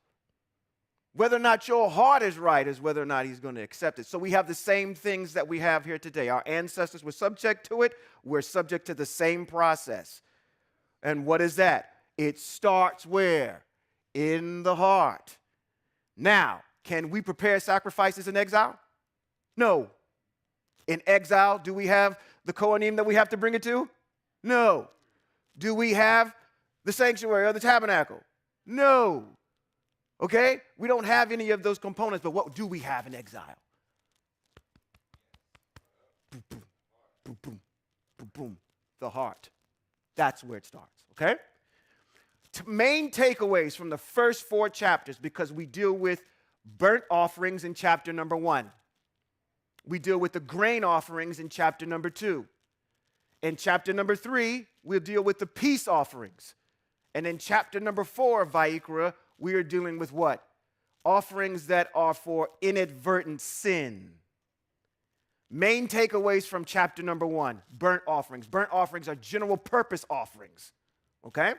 Whether or not your heart is right is whether or not he's going to accept it. So we have the same things that we have here today. Our ancestors were subject to it. We're subject to the same process. And what is that? It starts where? In the heart. Now, can we prepare sacrifices in exile? No. In exile, do we have the Kohanim that we have to bring it to? No. Do we have the sanctuary or the tabernacle? No. Okay? We don't have any of those components, but what do we have in exile? Boom, boom, boom, boom, boom, boom. The heart. That's where it starts, okay? Main takeaways from the first 4 chapters, because we deal with burnt offerings in chapter number 1. We deal with the grain offerings in chapter number 2. In chapter number 3, we'll deal with the peace offerings. And in chapter number 4 of Vayikra, we are dealing with what? Offerings that are for inadvertent sin. Main takeaways from chapter number 1, burnt offerings. Burnt offerings are general purpose offerings, okay?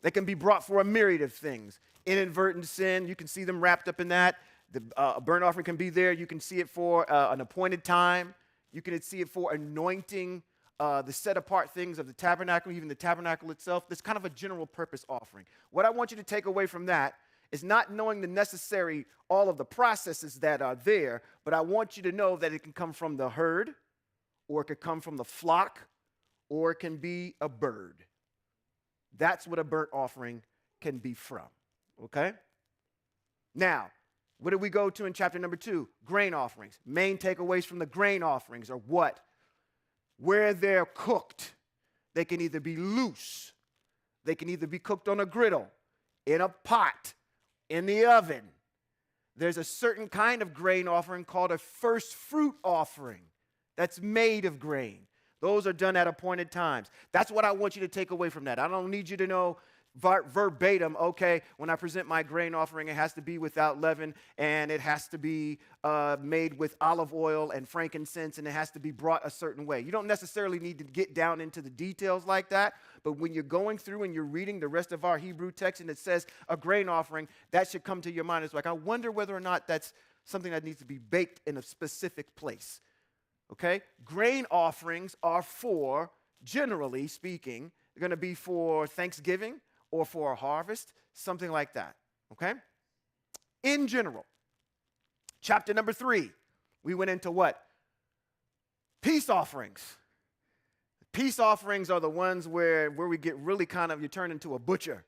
They can be brought for a myriad of things. inadvertent sin. You can see them wrapped up in that. The burnt offering can be there. You can see it for an appointed time. You can see it for anointing the set-apart things of the tabernacle, even the tabernacle itself. It's kind of a general purpose offering. What I want you to take away from that is not knowing the necessary, all of the processes that are there, but I want you to know that it can come from the herd, or it could come from the flock, or it can be a bird. That's what a burnt offering can be from, okay? Now, what did we go to in chapter number 2? Grain offerings. Main takeaways from the grain offerings are what? Where they're cooked, they can either be loose, they can either be cooked on a griddle, in a pot, in the oven. There's a certain kind of grain offering called a first fruit offering that's made of grain. Those are done at appointed times. That's what I want you to take away from that. I don't need you to know verbatim, okay, when I present my grain offering, it has to be without leaven, and it has to be made with olive oil and frankincense, and it has to be brought a certain way. You don't necessarily need to get down into the details like that, but when you're going through and you're reading the rest of our Hebrew text and it says a grain offering, that should come to your mind. It's like, I wonder whether or not that's something that needs to be baked in a specific place, okay? Grain offerings are for, generally speaking, they're going to be for Thanksgiving, or for a harvest, something like that, okay? In general, chapter number 3, we went into what? Peace offerings. Peace offerings are the ones where we get really kind of, you turn into a butcher,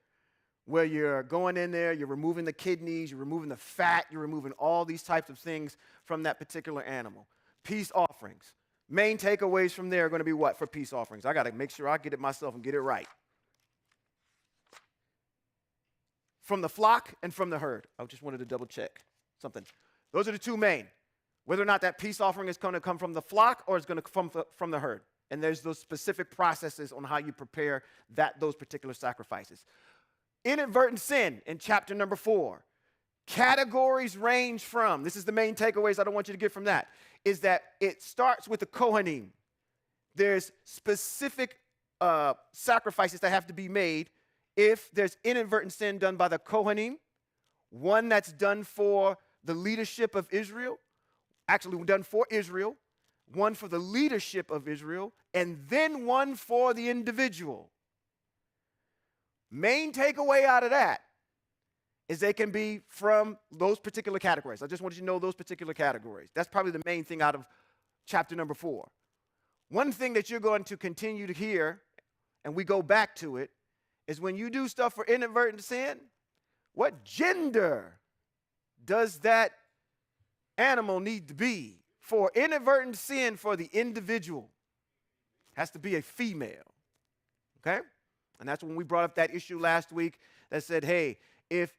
where you're going in there, you're removing the kidneys, you're removing the fat, you're removing all these types of things from that particular animal. Peace offerings. Main takeaways from there are going to be what for peace offerings? I got to make sure I get it myself and get it right. From the flock and from the herd. I just wanted to double check something. Those are the two main. Whether or not that peace offering is going to come from the flock or it's going to come from the herd. And there's those specific processes on how you prepare those particular sacrifices. Inadvertent sin in chapter number 4. Categories range from, this is the main takeaways I don't want you to get from that, is that it starts with the Kohanim. There's specific sacrifices that have to be made if there's inadvertent sin done by the Kohanim, one that's done for the leadership of Israel, actually done for Israel, one for the leadership of Israel, and then one for the individual. Main takeaway out of that is they can be from those particular categories. I just want you to know those particular categories. That's probably the main thing out of chapter number 4. One thing that you're going to continue to hear, and we go back to it, is when you do stuff for inadvertent sin, what gender does that animal need to be? For inadvertent sin for the individual, has to be a female, okay? And that's when we brought up that issue last week that said, hey, if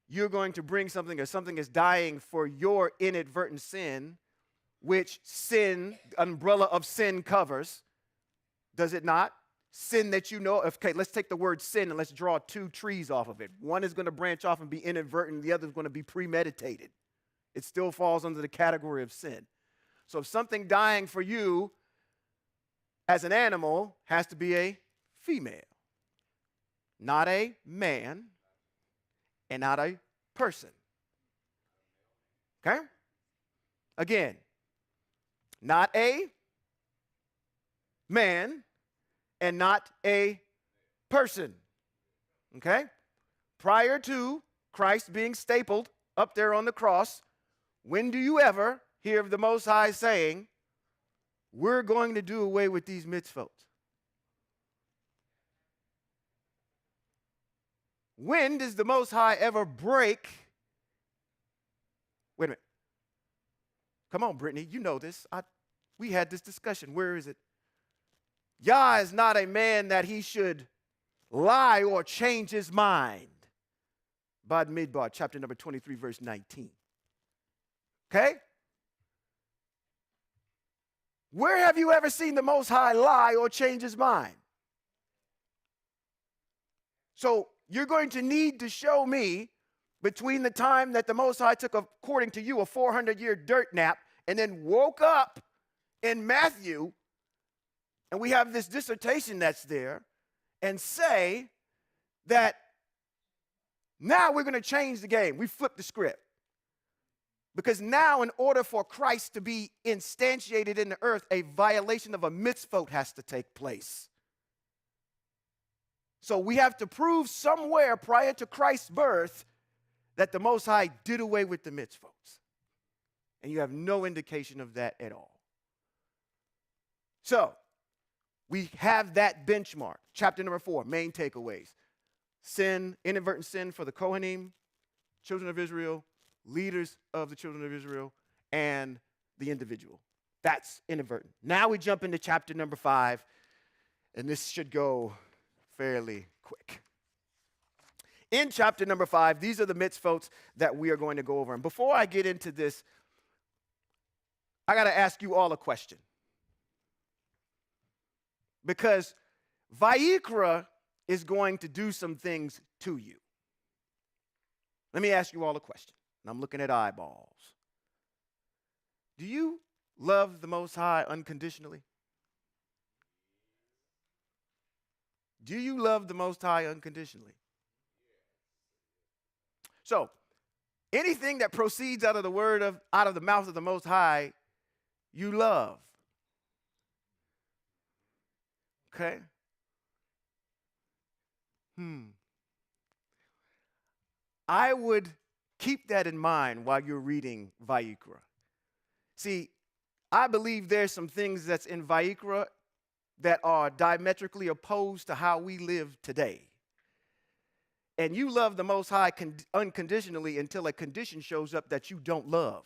you're going to bring something or something is dying for your inadvertent sin, which sin, umbrella of sin covers, does it not? Sin that you know of. Okay, let's take the word sin and let's draw 2 trees off of it. One is going to branch off and be inadvertent. The other is going to be premeditated. It still falls under the category of sin. So if something dying for you as an animal has to be a female, not a man and not a person. Okay? Again, not a man and not a person, okay? Prior to Christ being stapled up there on the cross, when do you ever hear of the Most High saying, we're going to do away with these mitzvot? When does the Most High ever break? Wait a minute. Come on, Brittany, you know this. We had this discussion. Where is it? Yah is not a man that he should lie or change his mind. Bad Midbar, chapter number 23, verse 19. Okay? Where have you ever seen the Most High lie or change his mind? So you're going to need to show me between the time that the Most High took, according to you, a 400-year dirt nap and then woke up in Matthew, and we have this dissertation that's there, and say that Now we're going to change the game. We flip the script. Because now, in order for Christ to be instantiated in the earth, a violation of a mitzvot has to take place. So we have to prove somewhere prior to Christ's birth that the Most High did away with the mitzvot. And you have no indication of that at all. So we have that benchmark. Chapter number 4, main takeaways. Sin, inadvertent sin for the Kohanim, children of Israel, leaders of the children of Israel, and the individual. That's inadvertent. Now we jump into chapter number 5, and this should go fairly quick. In chapter number 5, these are the mitzvot that we are going to go over. And before I get into this, I got to ask you all a question. Because Vayikra is going to do some things to you. Let me ask you all a question. And I'm looking at eyeballs. Do you love the Most High unconditionally? Do you love the Most High unconditionally? So, anything that proceeds out of the mouth of the Most High, you love. Okay? I would keep that in mind while you're reading Vayikra. See, I believe there's some things that's in Vayikra that are diametrically opposed to how we live today. And you love the Most High unconditionally until a condition shows up that you don't love.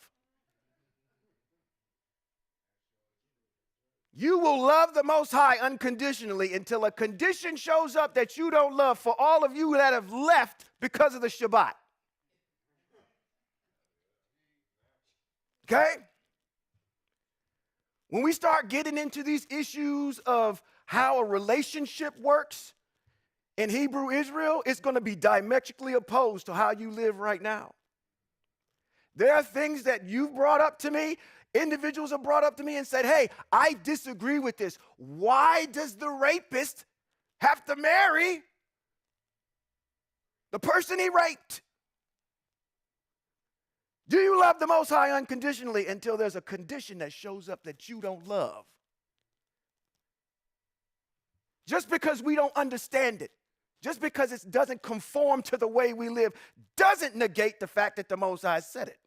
You will love the Most High unconditionally until a condition shows up that you don't love, for all of you that have left because of the Shabbat. Okay? When we start getting into these issues of how a relationship works in Hebrew Israel, it's going to be diametrically opposed to how you live right now. There are things that you've brought up to me, individuals have brought up to me and said, hey, I disagree with this. Why does the rapist have to marry the person he raped? Do you love the Most High unconditionally until there's a condition that shows up that you don't love? Just because we don't understand it, just because it doesn't conform to the way we live, doesn't negate the fact that the Most High said it.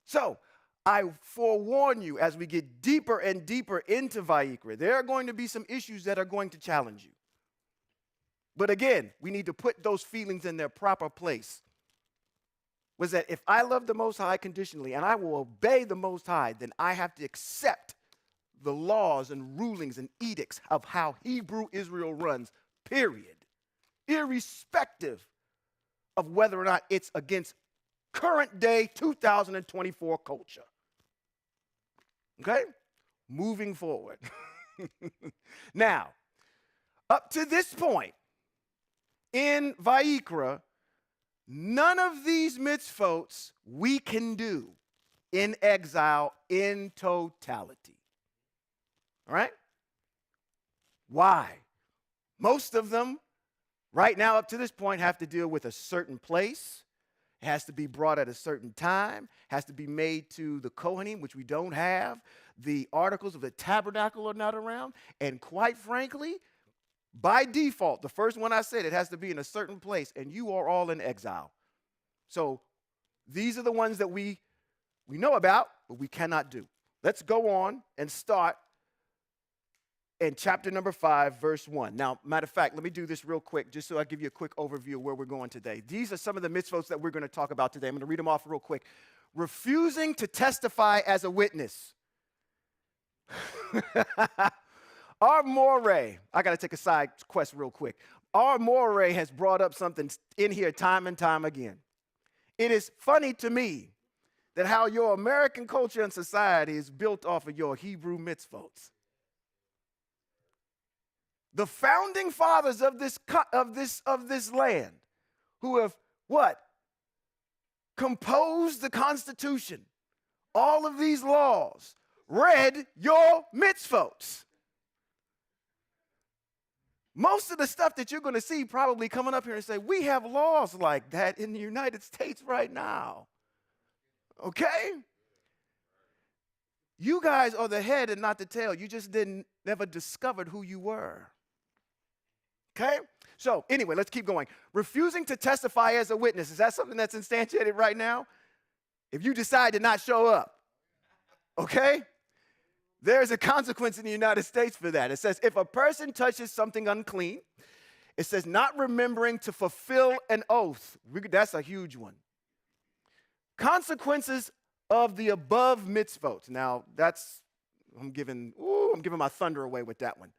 So, I forewarn you, as we get deeper and deeper into Vayikra, there are going to be some issues that are going to challenge you. But again, we need to put those feelings in their proper place. Was that if I love the Most High conditionally and I will obey the Most High, then I have to accept the laws and rulings and edicts of how Hebrew Israel runs, period. Irrespective of whether or not it's against current day 2024 culture. Okay? Moving forward. Now, up to this point in Vayikra, none of these mitzvot we can do in exile in totality. All right? Why? Most of them, right now up to this point, have to deal with a certain place. It has to be brought at a certain time. Has to be made to the Kohanim, which we don't have. The articles of the tabernacle are not around. And quite frankly, by default, the first one I said, it has to be in a certain place, and you are all in exile. So these are the ones that we know about, but we cannot do. Let's go on and start in chapter number 5, verse 1. Now, matter of fact, let me do this real quick, just so I give you a quick overview of where we're going today. These are some of the mitzvot that we're going to talk about today. I'm going to read them off real quick. Refusing to testify as a witness. Our Moray, I got to take a side quest real quick. Our Moray has brought up something in here time and time again. It is funny to me that how your American culture and society is built off of your Hebrew mitzvot. The founding fathers of this land, who have what? Composed the Constitution, all of these laws, read your mitzvot. Most of the stuff that you're going to see probably coming up here and say, we have laws like that in the United States right now. Okay? You guys are the head and not the tail. You just never discovered who you were. Okay? So, anyway, let's keep going. Refusing to testify as a witness. Is that something that's instantiated right now? If you decide to not show up, okay? There's a consequence in the United States for that. It says, if a person touches something unclean, it says, not remembering to fulfill an oath. That's a huge one. Consequences of the above mitzvot. Now, I'm giving my thunder away with that one.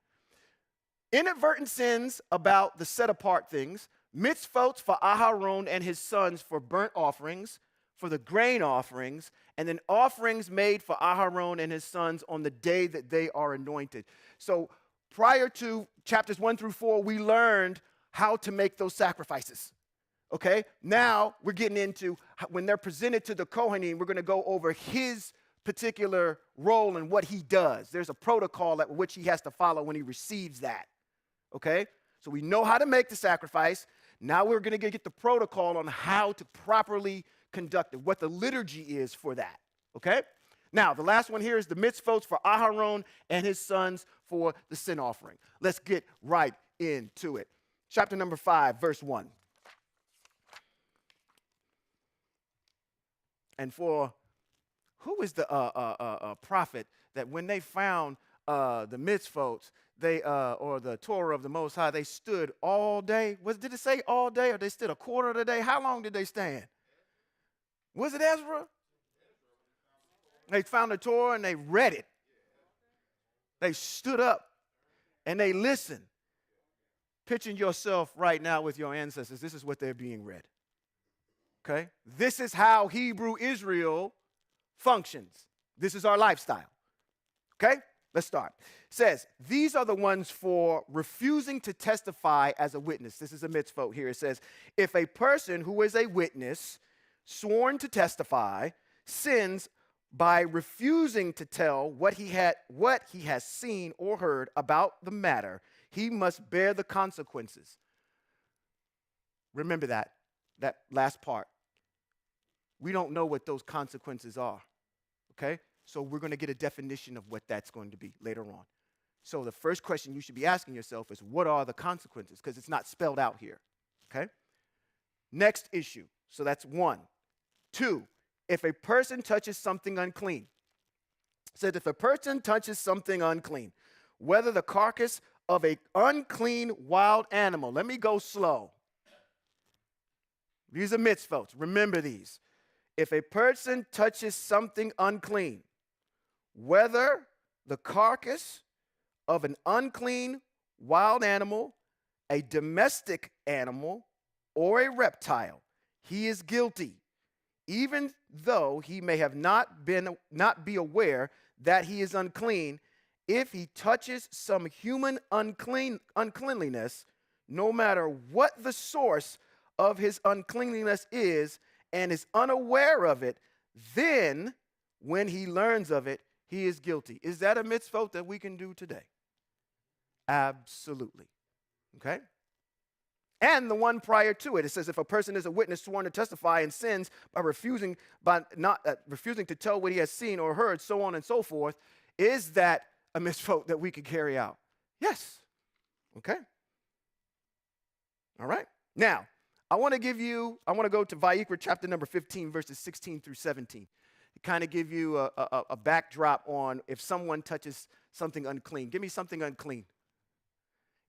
Inadvertent sins about the set-apart things, mitzvot for Aharon and his sons for burnt offerings, for the grain offerings, and then offerings made for Aharon and his sons on the day that they are anointed. So prior to chapters 1 through 4, we learned how to make those sacrifices. Okay? Now we're getting into when they're presented to the Kohanim, we're going to go over his particular role and what he does. There's a protocol at which he has to follow when he receives that. Okay? So we know how to make the sacrifice. Now we're going to get the protocol on how to properly conduct it, what the liturgy is for that. Okay? Now, the last one here is the mitzvot for Aharon and his sons for the sin offering. Let's get right into it. Chapter number 5, verse 1. And for who is the prophet that when they found the mitzvot, or the Torah of the Most High, they stood all day? Did it say all day, or they stood a quarter of the day? How long did they stand? Was it Ezra? They found the Torah and they read it. They stood up and they listened. Picture yourself right now with your ancestors. This is what they're being read. Okay? This is how Hebrew Israel functions. This is our lifestyle. Okay? Let's start. It says, these are the ones for refusing to testify as a witness. This is a mitzvot here. It says, if a person who is a witness sworn to testify sins by refusing to tell what he has seen or heard about the matter, he must bear the consequences. Remember that last part. We don't know what those consequences are. Okay? So we're going to get a definition of what that's going to be later on. So the first question you should be asking yourself is, what are the consequences? Because it's not spelled out here. Okay? Next issue. So that's 1. 2, if a person touches something unclean. It says if a person touches something unclean, whether the carcass of an unclean wild animal. Let me go slow. These are mitzvot. Remember these. If a person touches something unclean, whether the carcass of an unclean wild animal, a domestic animal, or a reptile, he is guilty, even though he may have not be aware that he is unclean. If he touches some human uncleanliness, no matter what the source of his uncleanliness is, and is unaware of it, then when he learns of it, he is guilty. Is that a mitzvot that we can do today? Absolutely. Okay? And the one prior to it, it says if a person is a witness sworn to testify and sins by refusing to tell what he has seen or heard, so on and so forth, is that a mitzvot that we could carry out? Yes. Okay? All right? Now, I want to go to Vayikra chapter number 15, verses 16 through 17. To kind of give you a backdrop on if someone touches something unclean. Give me something unclean.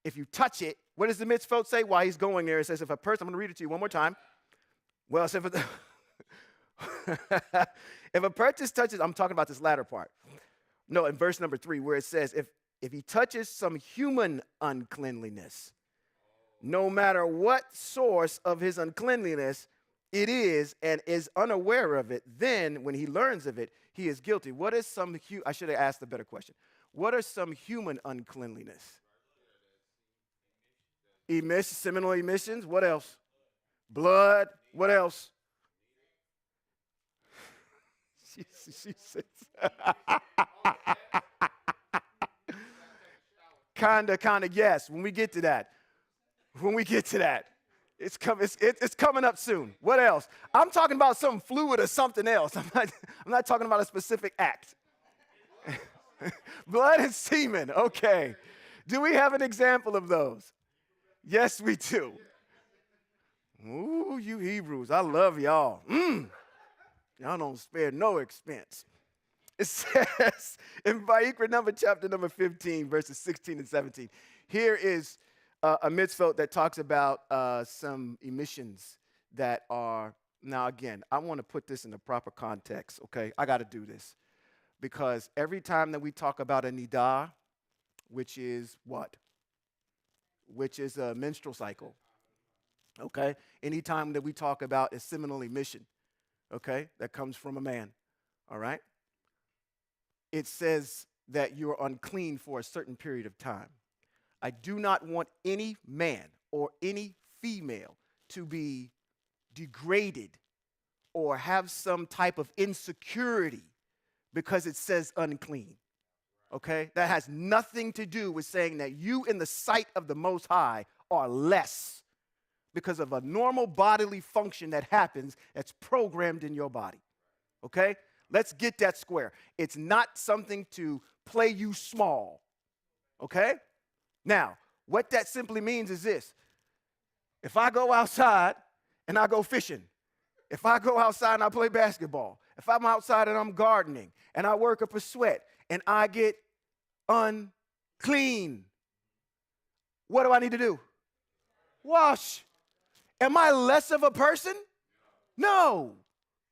If you touch it, what does the mitzvot say while he's going there? It says if a person, I'm going to read it to you one more time. Well, it says if a person touches, I'm talking about this latter part. No, in verse number 3, where it says if he touches some human uncleanliness, no matter what source of his uncleanliness it is and is unaware of it, then when he learns of it, he is guilty. What is I should have asked a better question. What are some human uncleanliness? Seminal emissions. What else? Blood. What else? She says. Kind of, yes, when we get to that. When we get to that. It's coming up soon. What else? I'm talking about some fluid or something else. I'm not talking about a specific act. Blood and semen. Okay. Do we have an example of those? Yes, we do. Ooh, you Hebrews. I love y'all. Y'all don't spare no expense. It says in Vayikra chapter number 15, verses 16 and 17. Here is a mitzvot that talks about some emissions that are, now again, I want to put this in the proper context, okay? I got to do this. Because every time that we talk about a nidah, which is what? Which is a menstrual cycle, okay? Anytime that we talk about a seminal emission, okay, that comes from a man, all right? It says that you're unclean for a certain period of time. I do not want any man or any female to be degraded or have some type of insecurity because it says unclean, okay? That has nothing to do with saying that you in the sight of the Most High are less because of a normal bodily function that happens that's programmed in your body, okay? Let's get that square. It's not something to play you small, okay? Now, what that simply means is this. If I go outside and I go fishing, if I go outside and I play basketball, if I'm outside and I'm gardening and I work up a sweat and I get unclean, what do I need to do? Wash. Am I less of a person? No.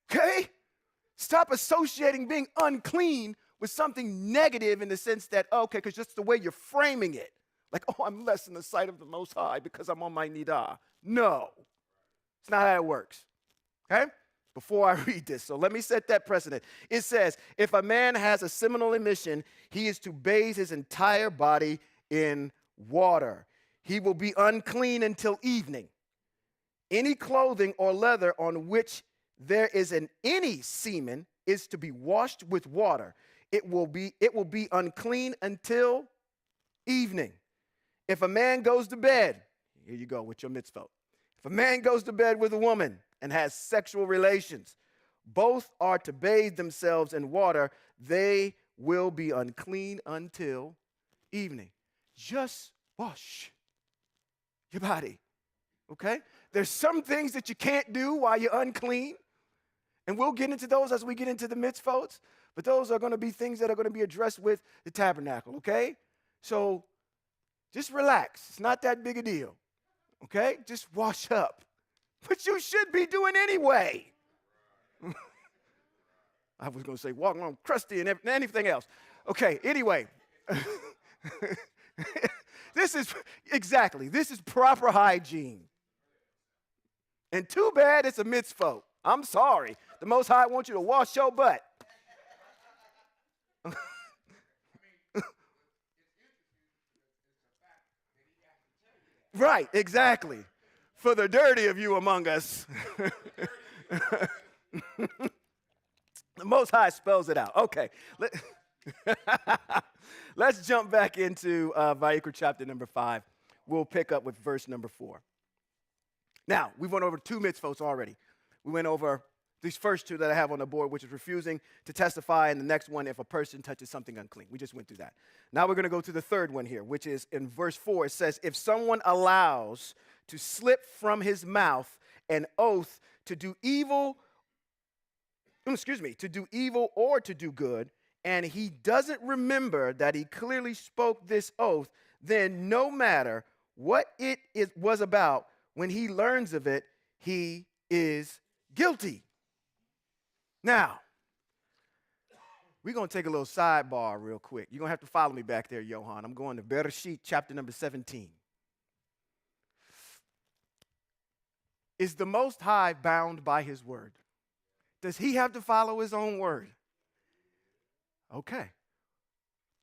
Okay? Stop associating being unclean with something negative in the sense that, okay, because just the way you're framing it. Like, oh, I'm less in the sight of the Most High because I'm on my nidah. No. It's not how it works. Okay? Before I read this, so let me set that precedent. It says, if a man has a seminal emission, he is to bathe his entire body in water. He will be unclean until evening. Any clothing or leather on which there is any semen is to be washed with water. It will be unclean until evening. If a man goes to bed, here you go with your mitzvot. If a man goes to bed with a woman and has sexual relations, both are to bathe themselves in water. They will be unclean until evening. Just wash your body, okay? There's some things that you can't do while you're unclean, and we'll get into those as we get into the mitzvot, but those are going to be things that are going to be addressed with the tabernacle, okay? So just relax. It's not that big a deal, okay? Just wash up. But you should be doing anyway. I was going to say walking on crusty and anything else. Okay, anyway. This is proper hygiene. And too bad it's a mitzvah. I'm sorry. The Most High wants you to wash your butt. Right, exactly. For the dirty of you among us. The Most High spells it out. Okay. Let's jump back into Vayikra chapter number 5. We'll pick up with verse number 4. Now, we went over 2 mitzvot already. We went over these first 2 that I have on the board, which is refusing to testify, and the next one, if a person touches something unclean. We just went through that. Now we're going to go to the third one here, which is in verse 4. It says, if someone allows to slip from his mouth an oath to do evil or to do good, and he doesn't remember that he clearly spoke this oath, then no matter what was about, when he learns of it, he is guilty. Now, we're going to take a little sidebar real quick. You're going to have to follow me back there, Johan. I'm going to Bereshit chapter number 17. Is the Most High bound by his word? Does he have to follow his own word? Okay.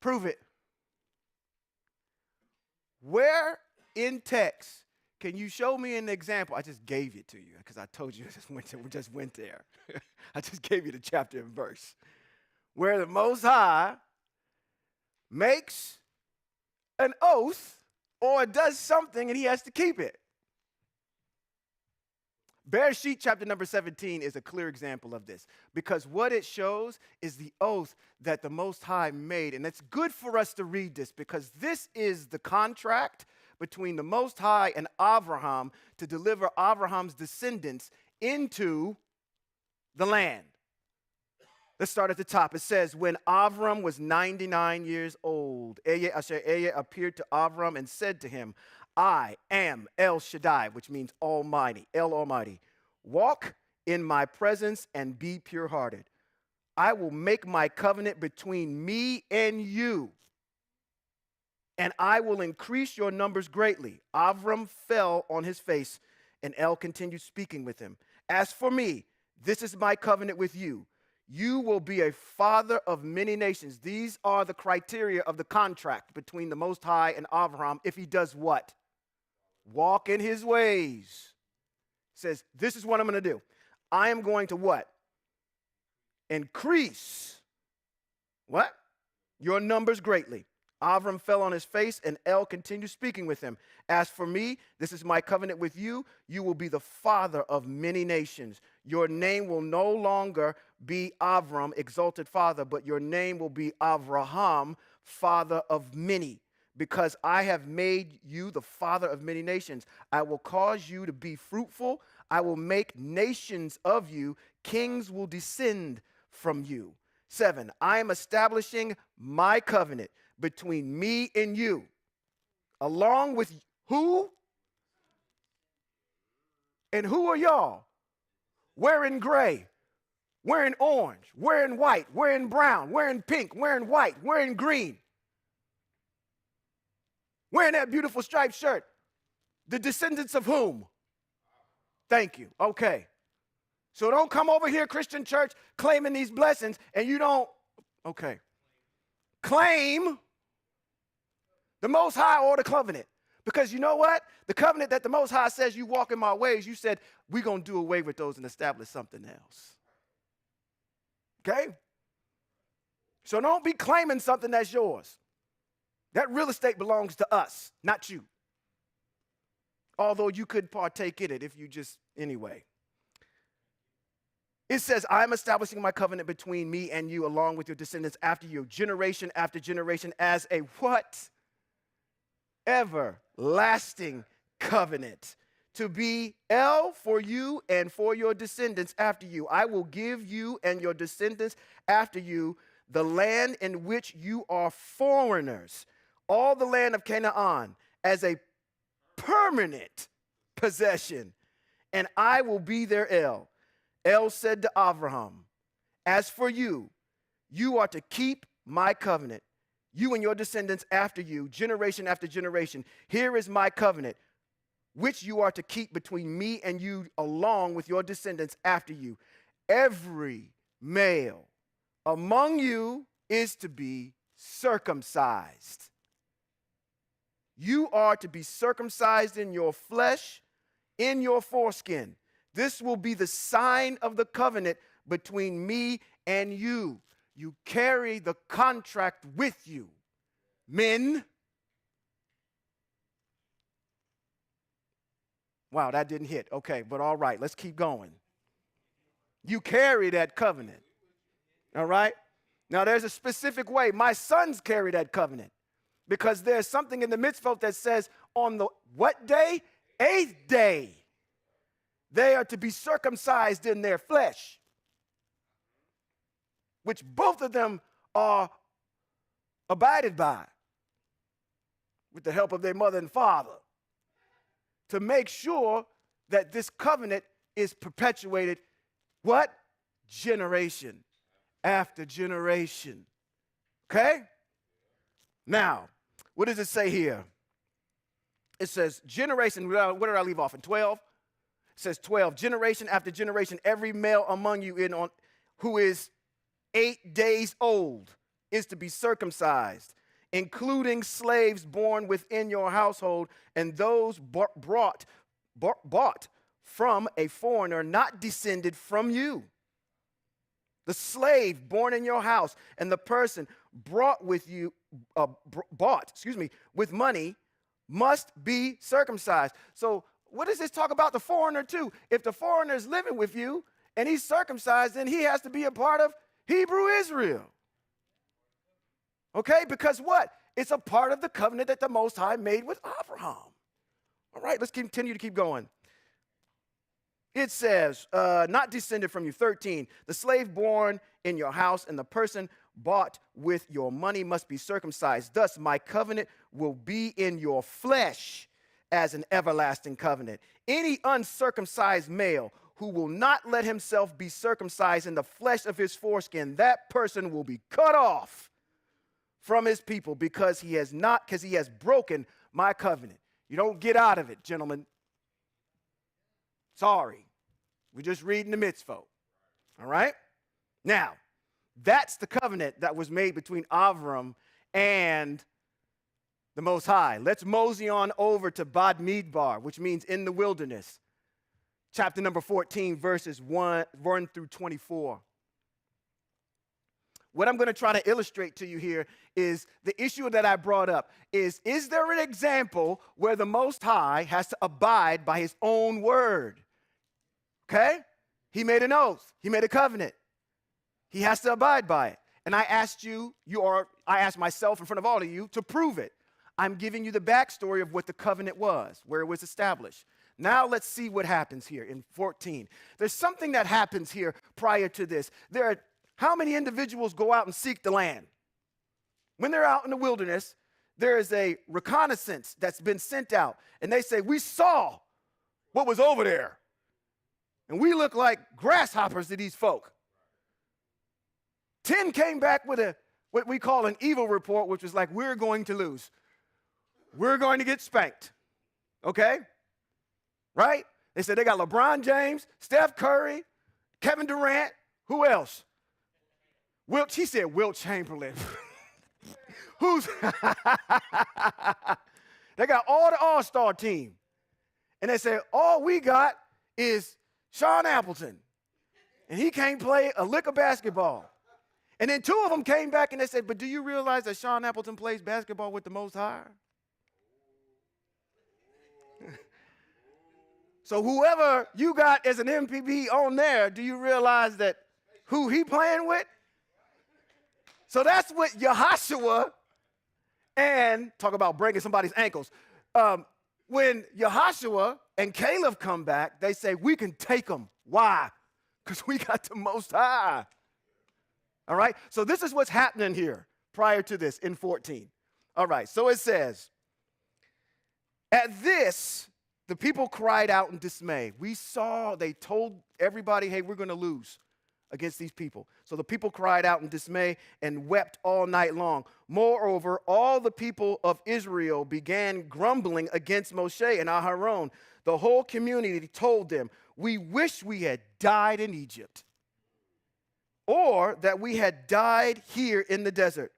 Prove it. Where in text can you show me an example? I just gave it to you because I told you we just went there. I just gave you the chapter and verse. Where the Most High makes an oath or does something and he has to keep it. Bereshit chapter number 17 is a clear example of this, because what it shows is the oath that the Most High made. And it's good for us to read this, because this is the contract between the Most High and Abraham to deliver Abraham's descendants into the land. Let's start at the top. It says, when Avram was 99 years old, Ehyeh appeared to Avram and said to him, I am El Shaddai, which means Almighty, El Almighty. Walk in my presence and be pure-hearted. I will make my covenant between me and you, and I will increase your numbers greatly. Avram fell on his face, and El continued speaking with him. As for me, this is my covenant with you. You will be a father of many nations. These are the criteria of the contract between the Most High and Abraham if he does what? Walk in his ways. Says, this is what I'm going to do. I am going to what? Increase. What? Your numbers greatly. Avram fell on his face, and El continued speaking with him. As for me, this is my covenant with you. You will be the father of many nations. Your name will no longer be Avram, exalted father, but your name will be Avraham, father of many. Because I have made you the father of many nations. I will cause you to be fruitful. I will make nations of you. Kings will descend from you. 7, I am establishing my covenant between me and you, along with who? And who are y'all? We're in gray. We're in orange. We're in white. We're in brown. We're in pink. We're in white. We're in green. Wearing that beautiful striped shirt. The descendants of whom? Thank you. Okay. So don't come over here, Christian church, claiming these blessings, and you don't, okay. Claim the Most High or the covenant. Because you know what? The covenant that the Most High says you walk in my ways, you said, we're going to do away with those and establish something else. Okay? So don't be claiming something that's yours. That real estate belongs to us, not you. Although you could partake in it if you just, anyway. It says, I'm establishing my covenant between me and you along with your descendants after you, generation after generation, as a what? Everlasting covenant. To be El for you and for your descendants after you. I will give you and your descendants after you the land in which you are foreigners, all the land of Canaan, as a permanent possession, and I will be their El. El said to Abraham, as for you, you are to keep my covenant, you and your descendants after you, generation after generation. Here is my covenant, which you are to keep between me and you along with your descendants after you. Every male among you is to be circumcised. You are to be circumcised in your flesh, in your foreskin. This will be the sign of the covenant between me and you. You carry the contract with you. Men. Wow, that didn't hit. Okay, but all right, let's keep going. You carry that covenant. All right? Now, there's a specific way. My sons carry that covenant because there's something in the mitzvot that says on the what day? 8th day. They are to be circumcised in their flesh, which both of them are abided by with the help of their mother and father to make sure that this covenant is perpetuated, what? Generation after generation. Okay? Now, what does it say here? It says generation, what did I leave off in 12? It says 12, generation after generation, every male among you who is 8 days old is to be circumcised, including slaves born within your household and those bought from a foreigner not descended from you. The slave born in your house and the person bought with money must be circumcised. So what does this talk about the foreigner too? If the foreigner is living with you and he's circumcised, then he has to be a part of Hebrew Israel. Okay, because what? It's a part of the covenant that the Most High made with Abraham. All right, let's continue to keep going. It says, not descended from you. 13, the slave born in your house and the person bought with your money must be circumcised. Thus, my covenant will be in your flesh as an everlasting covenant. Any uncircumcised male who will not let himself be circumcised in the flesh of his foreskin, that person will be cut off from his people because he has broken my covenant. You don't get out of it, gentlemen. Sorry. We're just reading the mitzvot. All right? Now, that's the covenant that was made between Avram and the Most High. Let's mosey on over to Bad Midbar, which means in the wilderness. Chapter number 14, verses 1 through 24. What I'm going to try to illustrate to you here is the issue that I brought up is there an example where the Most High has to abide by his own word? Okay? He made an oath. He made a covenant. He has to abide by it. And I asked I asked myself in front of all of you to prove it. I'm giving you the backstory of what the covenant was, where it was established. Now let's see what happens here in 14. There's something that happens here prior to this. How many individuals go out and seek the land? When they're out in the wilderness, there is a reconnaissance that's been sent out. And they say, we saw what was over there. And we look like grasshoppers to these folk. 10 came back with what we call an evil report, which was like, we're going to lose. We're going to get spanked. Okay? Right? They said they got LeBron James, Steph Curry, Kevin Durant. Who else? He said Wilt Chamberlain. They got all the all-star team. And they said, all we got is Sean Appleton. And he can't play a lick of basketball. And then 2 of them came back and they said, but do you realize that Sean Appleton plays basketball with the Most High? So whoever you got as an MVP on there, do you realize that who he playing with? So that's what Yehoshua and talk about breaking somebody's ankles. When Yehoshua and Caleb come back, they say, we can take them. Why? Because we got the Most High. All right? So this is what's happening here prior to this in 14. All right, so it says, at this, the people cried out in dismay. They told everybody, hey, we're going to lose against these people. So the people cried out in dismay and wept all night long. Moreover, all the people of Israel began grumbling against Moshe and Aharon. The whole community told them, we wish we had died in Egypt, or that we had died here in the desert.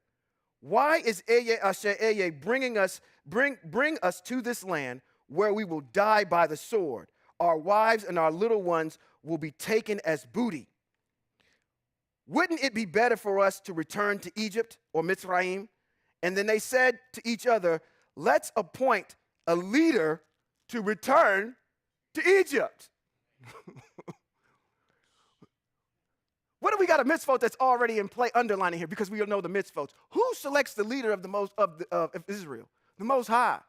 Why is Eye Asher Eye bring us to this land where we will die by the sword? Our wives and our little ones will be taken as booty. Wouldn't it be better for us to return to Egypt or Mitzrayim? And then they said to each other, let's appoint a leader to return to Egypt. What do we got a mitzvot that's already in play underlining here? Because we know the mitzvot. Who selects the leader of Israel? The Most High.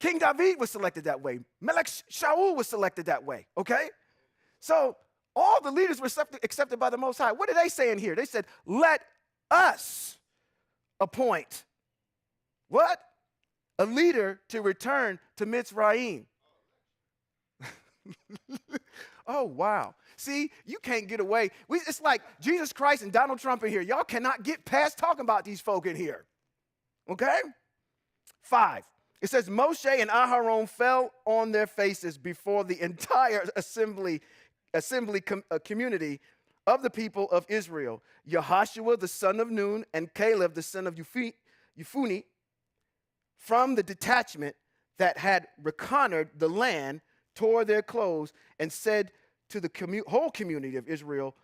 King David was selected that way. Melech Shaul was selected that way. Okay? So all the leaders were accepted by the Most High. What did they say in here? They said, let us appoint what? A leader to return to Mitzrayim. Oh, wow. See, you can't get away. It's like Jesus Christ and Donald Trump in here. Y'all cannot get past talking about these folk in here. Okay? 5. It says, Moshe and Aharon fell on their faces before the entire community of the people of Israel. Yehoshua, the son of Nun, and Caleb, the son of Yefunni, from the detachment that had reconnoitered the land, tore their clothes and said to the whole community of Israel,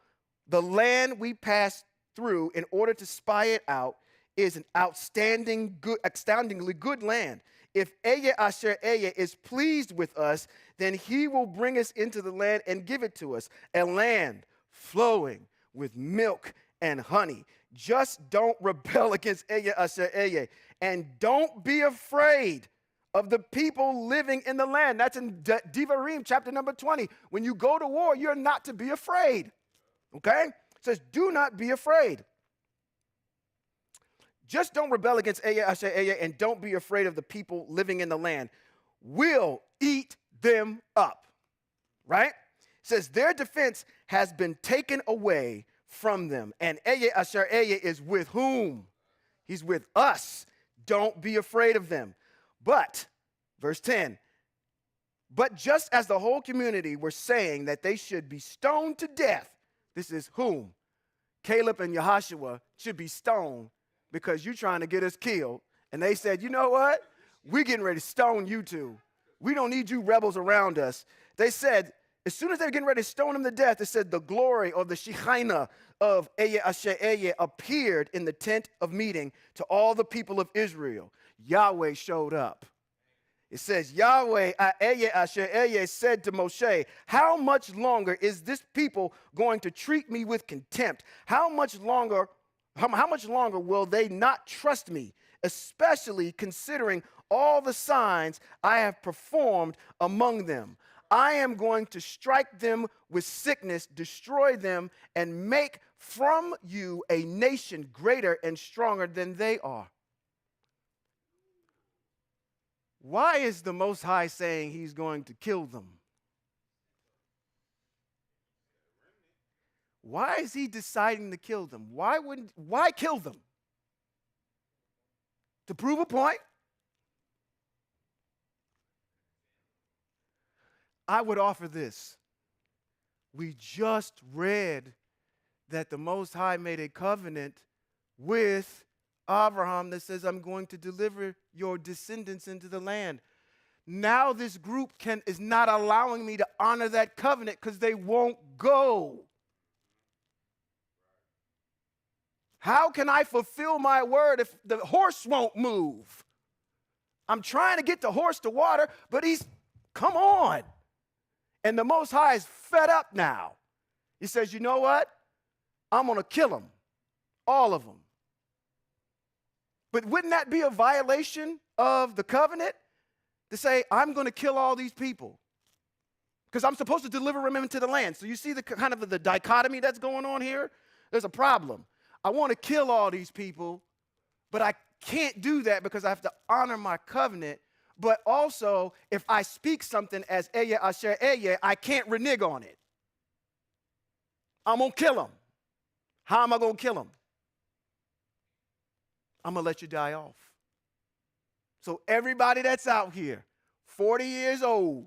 the land we passed through in order to spy it out is an astoundingly good land. If Eye Asher Eye is pleased with us, then he will bring us into the land and give it to us, a land flowing with milk and honey. Just don't rebel against Eye Asher Eye, and don't be afraid of the people living in the land. That's in Devarim, chapter number 20. When you go to war, you're not to be afraid. Okay? It says, do not be afraid. Just don't rebel against Eye Asher Eye, and don't be afraid of the people living in the land. We'll eat them up. Right? It says, their defense has been taken away from them. And Eye Asher Eye is with whom? He's with us. Don't be afraid of them. But, verse 10, but just as the whole community were saying that they should be stoned to death, this is whom? Caleb and Yehoshua should be stoned because you're trying to get us killed. And they said, you know what? We're getting ready to stone you two. We don't need you rebels around us. They said, as soon as they're getting ready to stone him to death, it said the glory or the Shekinah of Eye Asher Eye appeared in the tent of meeting to all the people of Israel. Yahweh showed up. It says, Yahweh, Eye Asher Eye said to Moshe, how much longer is this people going to treat me with contempt? How much longer will they not trust me, especially considering all the signs I have performed among them? I am going to strike them with sickness, destroy them, and make from you a nation greater and stronger than they are. Why is the Most High saying he's going to kill them? Why is he deciding to kill them? Why kill them? To prove a point? I would offer this. We just read that the Most High made a covenant with Abraham that says, I'm going to deliver your descendants into the land. Now this group is not allowing me to honor that covenant because they won't go. How can I fulfill my word if the horse won't move? I'm trying to get the horse to water, but come on. And the Most High is fed up now. He says, you know what? I'm going to kill them, all of them. But wouldn't that be a violation of the covenant? To say, I'm going to kill all these people. Because I'm supposed to deliver them into the land. So you see the kind of the dichotomy that's going on here? There's a problem. I want to kill all these people, but I can't do that because I have to honor my covenant. But also, if I speak something as Eye Asher Eye, I can't renege on it. I'm going to kill them. How am I going to kill them? I'm going to let you die off. So everybody that's out here, 40 years old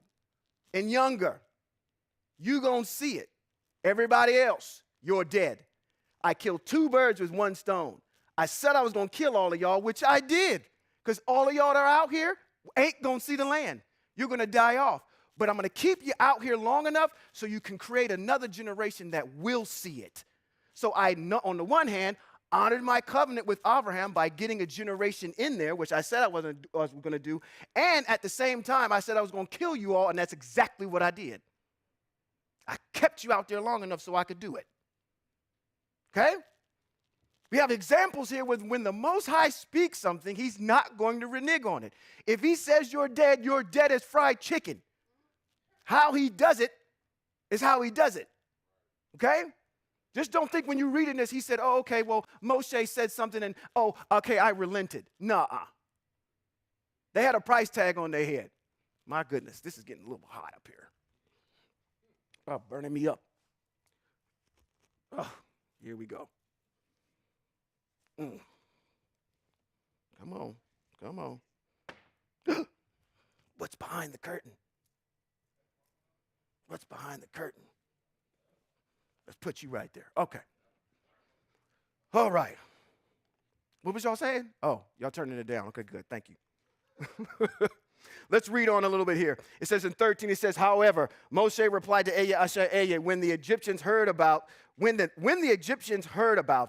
and younger, you're going to see it. Everybody else, you're dead. I killed 2 birds with 1 stone. I said I was going to kill all of y'all, which I did, because all of y'all that are out here ain't going to see the land. You're going to die off. But I'm going to keep you out here long enough so you can create another generation that will see it. So I, on the one hand, honored my covenant with Abraham by getting a generation in there, which I said I was going to do. And at the same time, I said I was going to kill you all, and that's exactly what I did. I kept you out there long enough so I could do it. Okay? We have examples here with when the Most High speaks something, he's not going to renege on it. If he says you're dead as fried chicken. How he does it is how he does it. Okay? Just don't think when you're reading this, he said, oh, okay, well, Moshe said something and, oh, okay, I relented. Nuh-uh. They had a price tag on their head. My goodness, this is getting a little hot up here. Oh, burning me up. Oh, here we go. Come on. Come on. What's behind the curtain? What's behind the curtain? Let's put you right there. Okay. All right. What was y'all saying? Oh, y'all turning it down. Okay, good. Thank you. Let's read on a little bit here. It says in 13, it says, however, Moshe replied to Eye Asher Eye, when the Egyptians heard about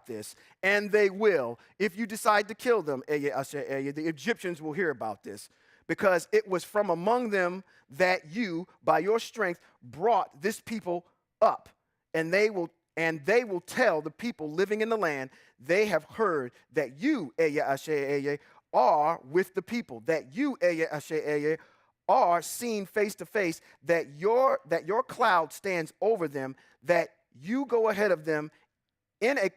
this, and they will, if you decide to kill them, Eye Asher Eye, the Egyptians will hear about this, because it was from among them that you, by your strength, brought this people up, and they will tell the people living in the land, they have heard that you, Eye Asher Eye, are with the people, that you, Eye Asher Eye, are seen face to face, that your cloud stands over them, that you go ahead of them in a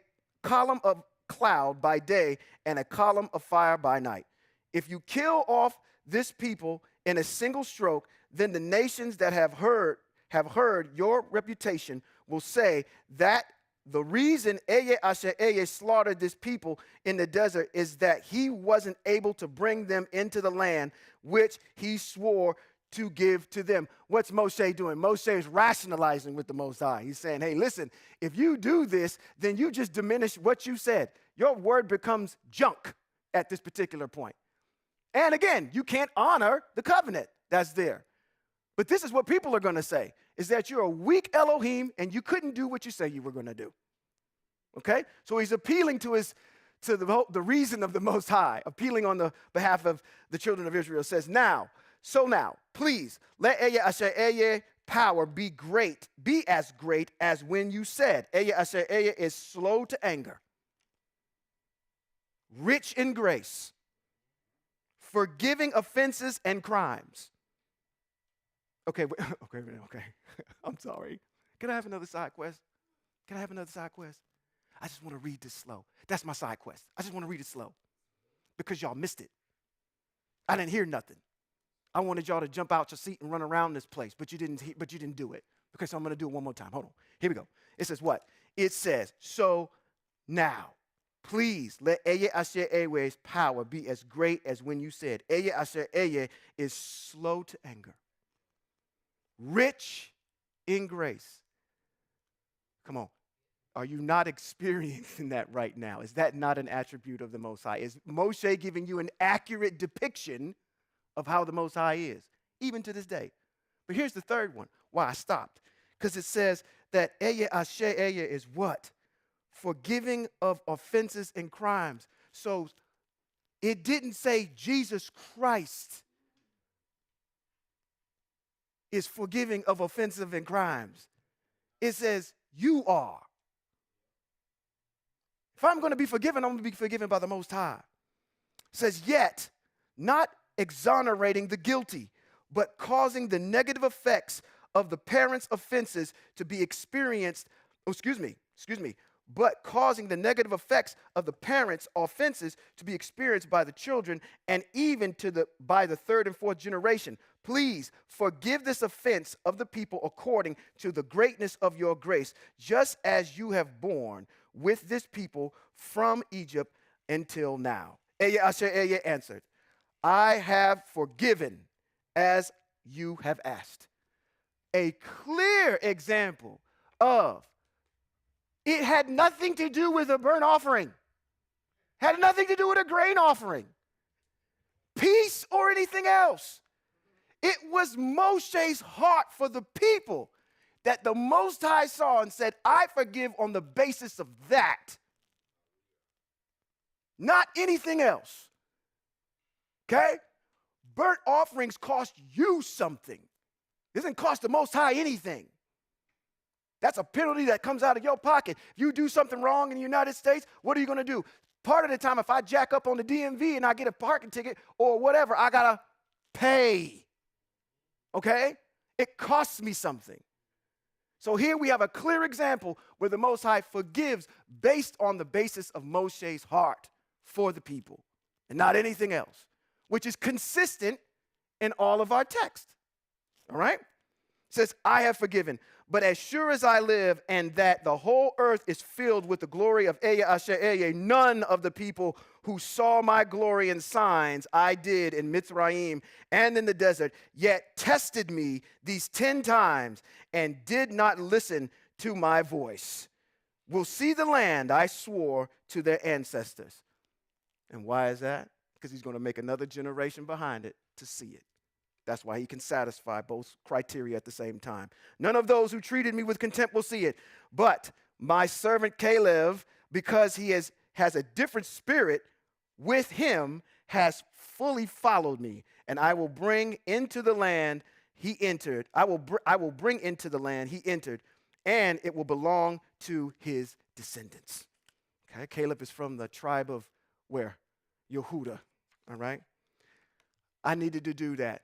column of cloud by day and a column of fire by night. If you kill off this people in a single stroke, then the nations that have heard your reputation will say that the reason Eye Asher Eye slaughtered this people in the desert is that he wasn't able to bring them into the land which he swore to give to them. What's Moshe doing? Moshe is rationalizing with the Most High. He's saying, hey, listen, if you do this, then you just diminish what you said. Your word becomes junk at this particular point. And again, you can't honor the covenant that's there. But this is what people are going to say, is that you're a weak Elohim and you couldn't do what you say you were going to do. Okay? So he's appealing to the reason of the Most High, appealing on the behalf of the children of Israel. It says, now, please, let Eye Asher Eye power be as great as when you said. Eye Asher Eye is slow to anger, rich in grace, forgiving offenses and crimes. Okay. I'm sorry. Can I have another side quest? I just want to read this slow. That's my side quest. I just want to read it slow because y'all missed it. I didn't hear nothing. I wanted y'all to jump out your seat and run around this place, but you didn't do it. Okay, so I'm going to do it one more time. Hold on. Here we go. It says what? It says, so now, please let Eye Asher Eye's power be as great as when you said. Eye Asher Eye is slow to anger, rich in grace. Come on. Are you not experiencing that right now? Is that not an attribute of the Most High? Is Moshe giving you an accurate depiction of how the Most High is, even to this day? But here's the third one, why I stopped. Because it says that Eye Asher Eye is what? Forgiving of offenses and crimes. So it didn't say Jesus Christ is forgiving of offenses and crimes. It says you are. If I'm going to be forgiven, I'm going to be forgiven by the Most High. It says, yet, not exonerating the guilty, but causing the negative effects of the parents' offenses to be experienced, but causing the negative effects of the parents' offenses to be experienced by the children and even by the third and fourth generation. Please forgive this offense of the people according to the greatness of your grace, just as you have borne with this people from Egypt until now. Eye Asher Eye answered, I have forgiven as you have asked. A clear example of it had nothing to do with a burnt offering, had nothing to do with a grain offering, peace, or anything else. It was Moshe's heart for the people that the Most High saw and said, I forgive on the basis of that, not anything else. Okay? Burnt offerings cost you something. It doesn't cost the Most High anything. That's a penalty that comes out of your pocket. If you do something wrong in the United States, what are you going to do? Part of the time, if I jack up on the DMV and I get a parking ticket or whatever, I got to pay. Okay? It costs me something. So here we have a clear example where the Most High forgives based on the basis of Moshe's heart for the people and not anything else, which is consistent in all of our text. All right? It says, I have forgiven, but as sure as I live and that the whole earth is filled with the glory of Eye Asher Eye, none of the people who saw my glory and signs I did in Mitzrayim and in the desert, yet tested me these 10 times and did not listen to my voice, will see the land I swore to their ancestors. And why is that? Because he's going to make another generation behind it to see it. That's why he can satisfy both criteria at the same time. None of those who treated me with contempt will see it. But my servant Caleb, because he has a different spirit with him, has fully followed me. And I will bring into the land he entered. I will bring into the land he entered, and it will belong to his descendants. Okay, Caleb is from the tribe of where? Yehuda. All right? I needed to do that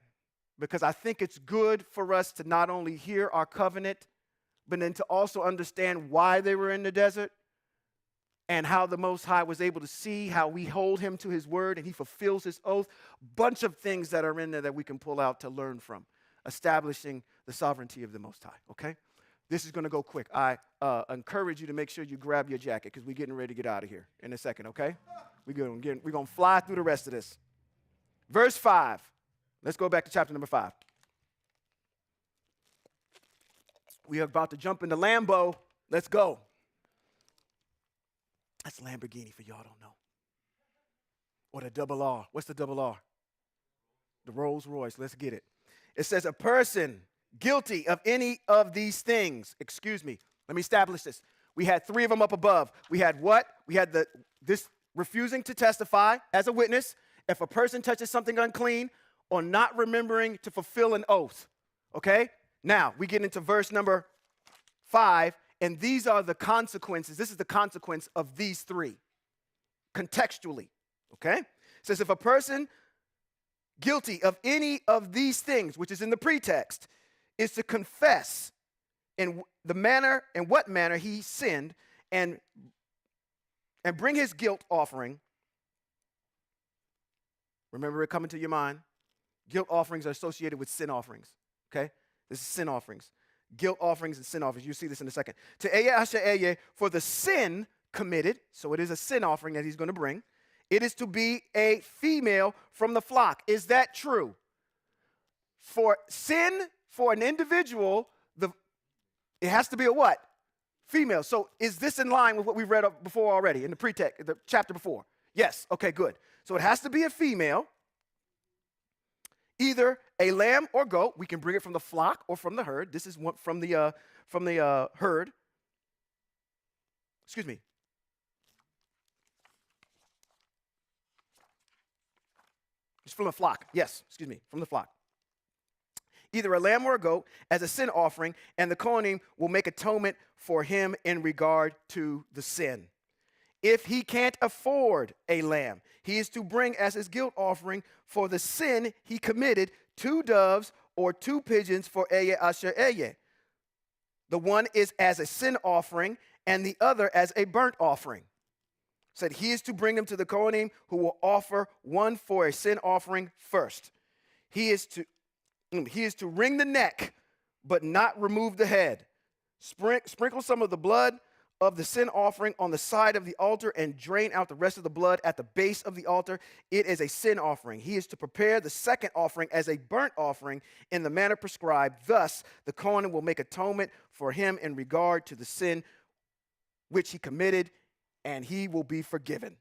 because I think it's good for us to not only hear our covenant, but then to also understand why they were in the desert and how the Most High was able to see how we hold him to his word and he fulfills his oath. Bunch of things that are in there that we can pull out to learn from, establishing the sovereignty of the Most High, okay? This is going to go quick. I encourage you to make sure you grab your jacket because we're getting ready to get out of here in a second, okay? We're going to fly through the rest of this. Verse 5. Let's go back to chapter number 5. We are about to jump into Lambo. Let's go. That's Lamborghini for y'all don't know. Or the double R. What's the double R? The Rolls Royce. Let's get it. It says a person guilty of any of these things. Excuse me. Let me establish this. We had 3 of them up above. We had what? We had this refusing to testify as a witness if a person touches something unclean or not remembering to fulfill an oath. Okay? Now, we get into verse number 5, and these are the consequences. This is the consequence of these 3, contextually. Okay? It says if a person guilty of any of these things, which is in the pretext, is to confess in what manner he sinned and bring his guilt offering. Remember it coming to your mind. Guilt offerings are associated with sin offerings. Okay? This is sin offerings. Guilt offerings and sin offerings. You'll see this in a second. To Eye Asher Eye, for the sin committed, so it is a sin offering that he's going to bring. It is to be a female from the flock. Is that true? For sin, for an individual, it has to be a what? Female. So is this in line with what we read before already in the pretext, the chapter before? Yes. Okay, good. So it has to be a female, either a lamb or goat. We can bring it from the flock or from the herd. This is one from the herd. Excuse me. It's from the flock. Yes, excuse me, from the flock. Either a lamb or a goat as a sin offering, and the Kohanim will make atonement for him in regard to the sin. If he can't afford a lamb, he is to bring as his guilt offering for the sin he committed 2 doves or 2 pigeons for Eye Asher Eye. The one is as a sin offering, and the other as a burnt offering. Said he is to bring them to the Kohanim, who will offer one for a sin offering first. He is to wring the neck, but not remove the head. Sprinkle some of the blood of the sin offering on the side of the altar and drain out the rest of the blood at the base of the altar. It is a sin offering. He is to prepare the second offering as a burnt offering in the manner prescribed. Thus, the Kohanim will make atonement for him in regard to the sin which he committed, and he will be forgiven.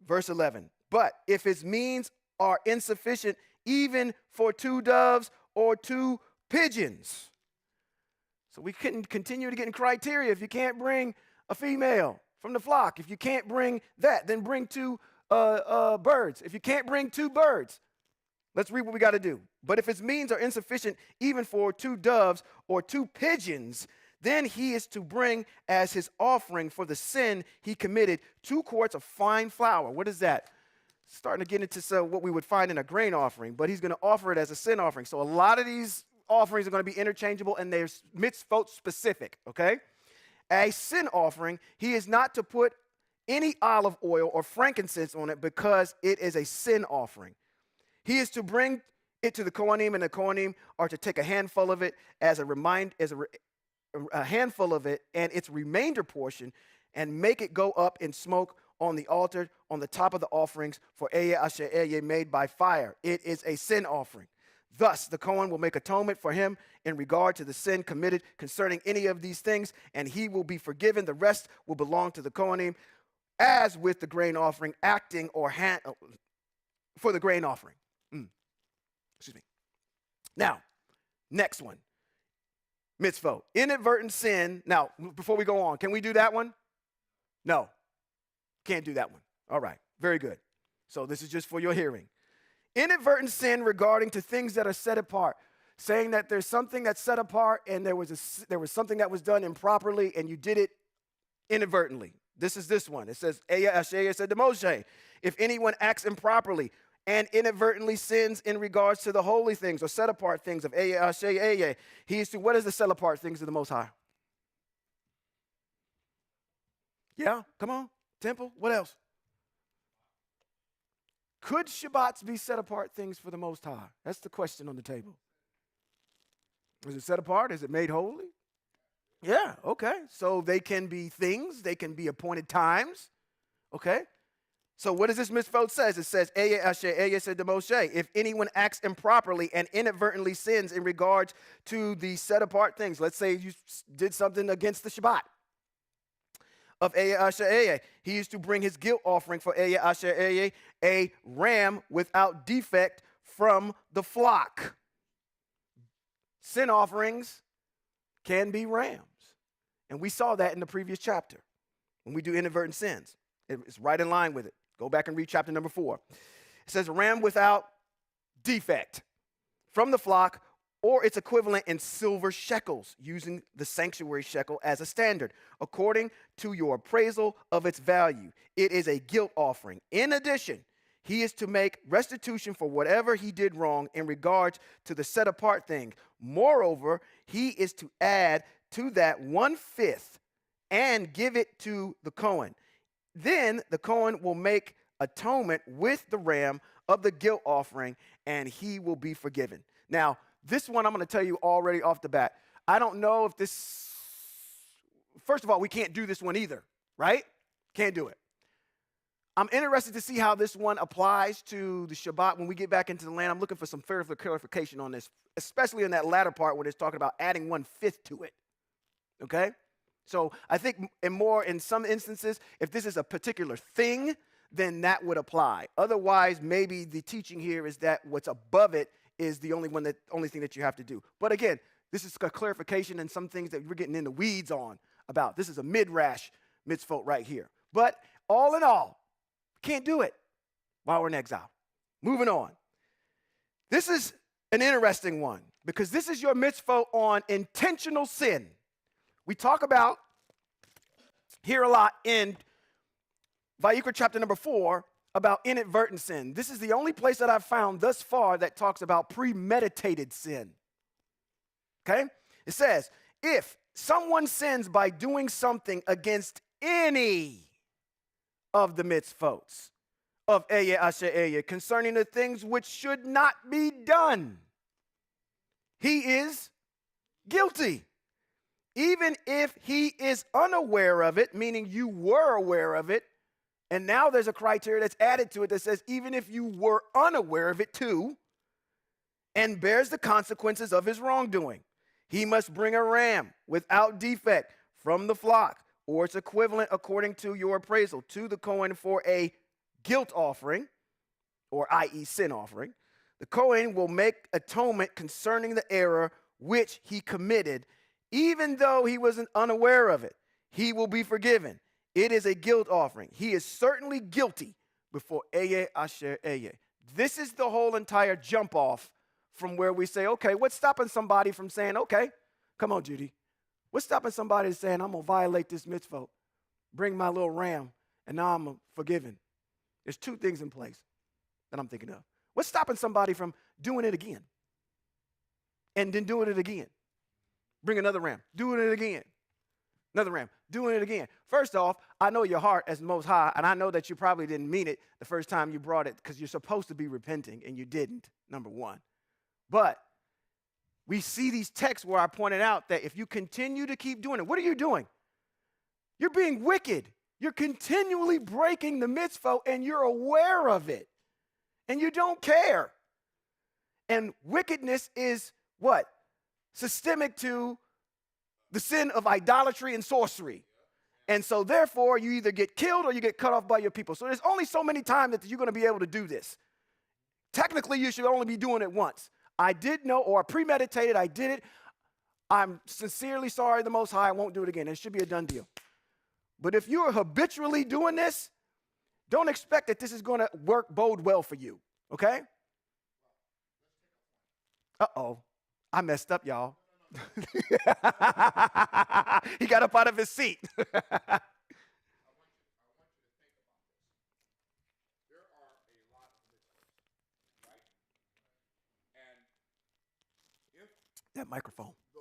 Verse 11, but if his means are insufficient even for 2 doves or 2 pigeons. So we couldn't continue to get in criteria. If you can't bring a female from the flock, if you can't bring that, then bring 2 birds. If you can't bring 2 birds, let's read what we got to do. But if his means are insufficient even for 2 doves or 2 pigeons, then he is to bring as his offering for the sin he committed 2 quarts of fine flour. What is that? Starting to get into what we would find in a grain offering, but he's going to offer it as a sin offering. So a lot of these offerings are going to be interchangeable, and they're mitzvot specific, okay? A sin offering, he is not to put any olive oil or frankincense on it because it is a sin offering. He is to bring it to the Kohanim, and the Kohanim are to take a handful of it as a handful of it and its remainder portion, and make it go up in smoke on the altar on the top of the offerings for Eye Asher Eye made by fire. It is a sin offering. Thus, the Kohen will make atonement for him in regard to the sin committed concerning any of these things, and he will be forgiven. The rest will belong to the Kohanim, as with the grain offering, acting or for the grain offering. Excuse me. Now, next one. Mitzvot. Inadvertent sin. Now, before we go on, can we do that one? No. Can't do that one. All right. Very good. So this is just for your hearing. Inadvertent sin regarding to things that are set apart. Saying that there's something that's set apart and there was something that was done improperly and you did it inadvertently. This is this one. It says, Aya said to Moshe, if anyone acts improperly and inadvertently sins in regards to the holy things or set apart things of Aya, he is to, what is the set apart things of the Most High? Yeah, come on. Temple, what else? Could Shabbats be set apart things for the Most High? That's the question on the table. Is it set apart? Is it made holy? Yeah, okay. So they can be things. They can be appointed times. Okay. So what does this mitzvot says? It says, Aya said to Moshe, if anyone acts improperly and inadvertently sins in regards to the set apart things, let's say you did something against the Shabbat of Aya, he used to bring his guilt offering for Aya, a ram without defect from the flock. Sin offerings can be rams. And we saw that in the previous chapter when we do inadvertent sins. It's right in line with it. Go back and read chapter number 4. It says a ram without defect from the flock or its equivalent in silver shekels, using the sanctuary shekel as a standard, according to your appraisal of its value. It is a guilt offering. In addition, he is to make restitution for whatever he did wrong in regards to the set-apart thing. Moreover, he is to add to that 1/5 and give it to the Kohen. Then the Kohen will make atonement with the ram of the guilt offering, and he will be forgiven. Now, this one I'm going to tell you already off the bat. I don't know if this, first of all, we can't do this one either, right? Can't do it. I'm interested to see how this one applies to the Shabbat when we get back into the land. I'm looking for some further clarification on this, especially in that latter part when it's talking about adding 1/5 to it. Okay? So I think in some instances, if this is a particular thing, then that would apply. Otherwise, maybe the teaching here is that what's above it is the only thing that you have to do. But again, this is a clarification and some things that we're getting in the weeds on about. This is a midrash mitzvot right here. But all in all, can't do it while we're in exile. Moving on. This is an interesting one because this is your mitzvot on intentional sin. We talk about here a lot in Vayikra chapter number 4 about inadvertent sin. This is the only place that I've found thus far that talks about premeditated sin. Okay? It says, if someone sins by doing something against any of the mitzvot of Aya concerning the things which should not be done, he is guilty. Even if he is unaware of it, meaning you were aware of it, and now there's a criteria that's added to it that says even if you were unaware of it too, and bears the consequences of his wrongdoing, he must bring a ram without defect from the flock, or its equivalent according to your appraisal, to the Kohen for a guilt offering, or i.e. sin offering. The Kohen will make atonement concerning the error which he committed, even though he wasn't unaware of it. He will be forgiven. It is a guilt offering. He is certainly guilty before Eye Asher Eye. This is the whole entire jump off from where we say, okay, what's stopping somebody from saying, okay, come on, Judy. What's stopping somebody saying, I'm going to violate this mitzvah, bring my little ram, and now I'm forgiven? There's two things in place that I'm thinking of. What's stopping somebody from doing it again? And then doing it again. Bring another ram, doing it again. Another ram, doing it again. First off, I know your heart as Most High, and I know that you probably didn't mean it the first time you brought it because you're supposed to be repenting, and you didn't, number one. But we see these texts where I pointed out that if you continue to keep doing it, what are you doing? You're being wicked. You're continually breaking the mitzvah, and you're aware of it, and you don't care. And wickedness is what? Systemic to the sin of idolatry and sorcery. And so therefore, you either get killed or you get cut off by your people. So there's only so many times that you're going to be able to do this. Technically, you should only be doing it once. I did know, or premeditated, I did it. I'm sincerely sorry, the Most High, I won't do it again. It should be a done deal. But if you're habitually doing this, don't expect that this is going to bode well for you, okay? Uh-oh, I messed up, y'all. He got up out of his seat. That microphone. The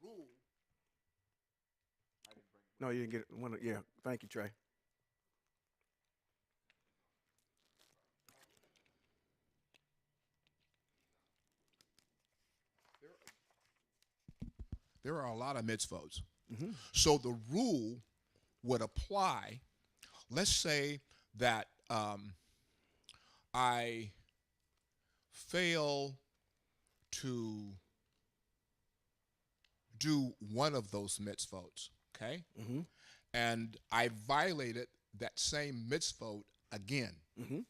rule. No, you didn't get it. Yeah, thank you, Trey. There are a lot of mitzvot. Mm-hmm. So the rule would apply. Let's say that I fail to do one of those mitzvot, okay? Mm-hmm. And I violated that same mitzvot again. Mm-hmm.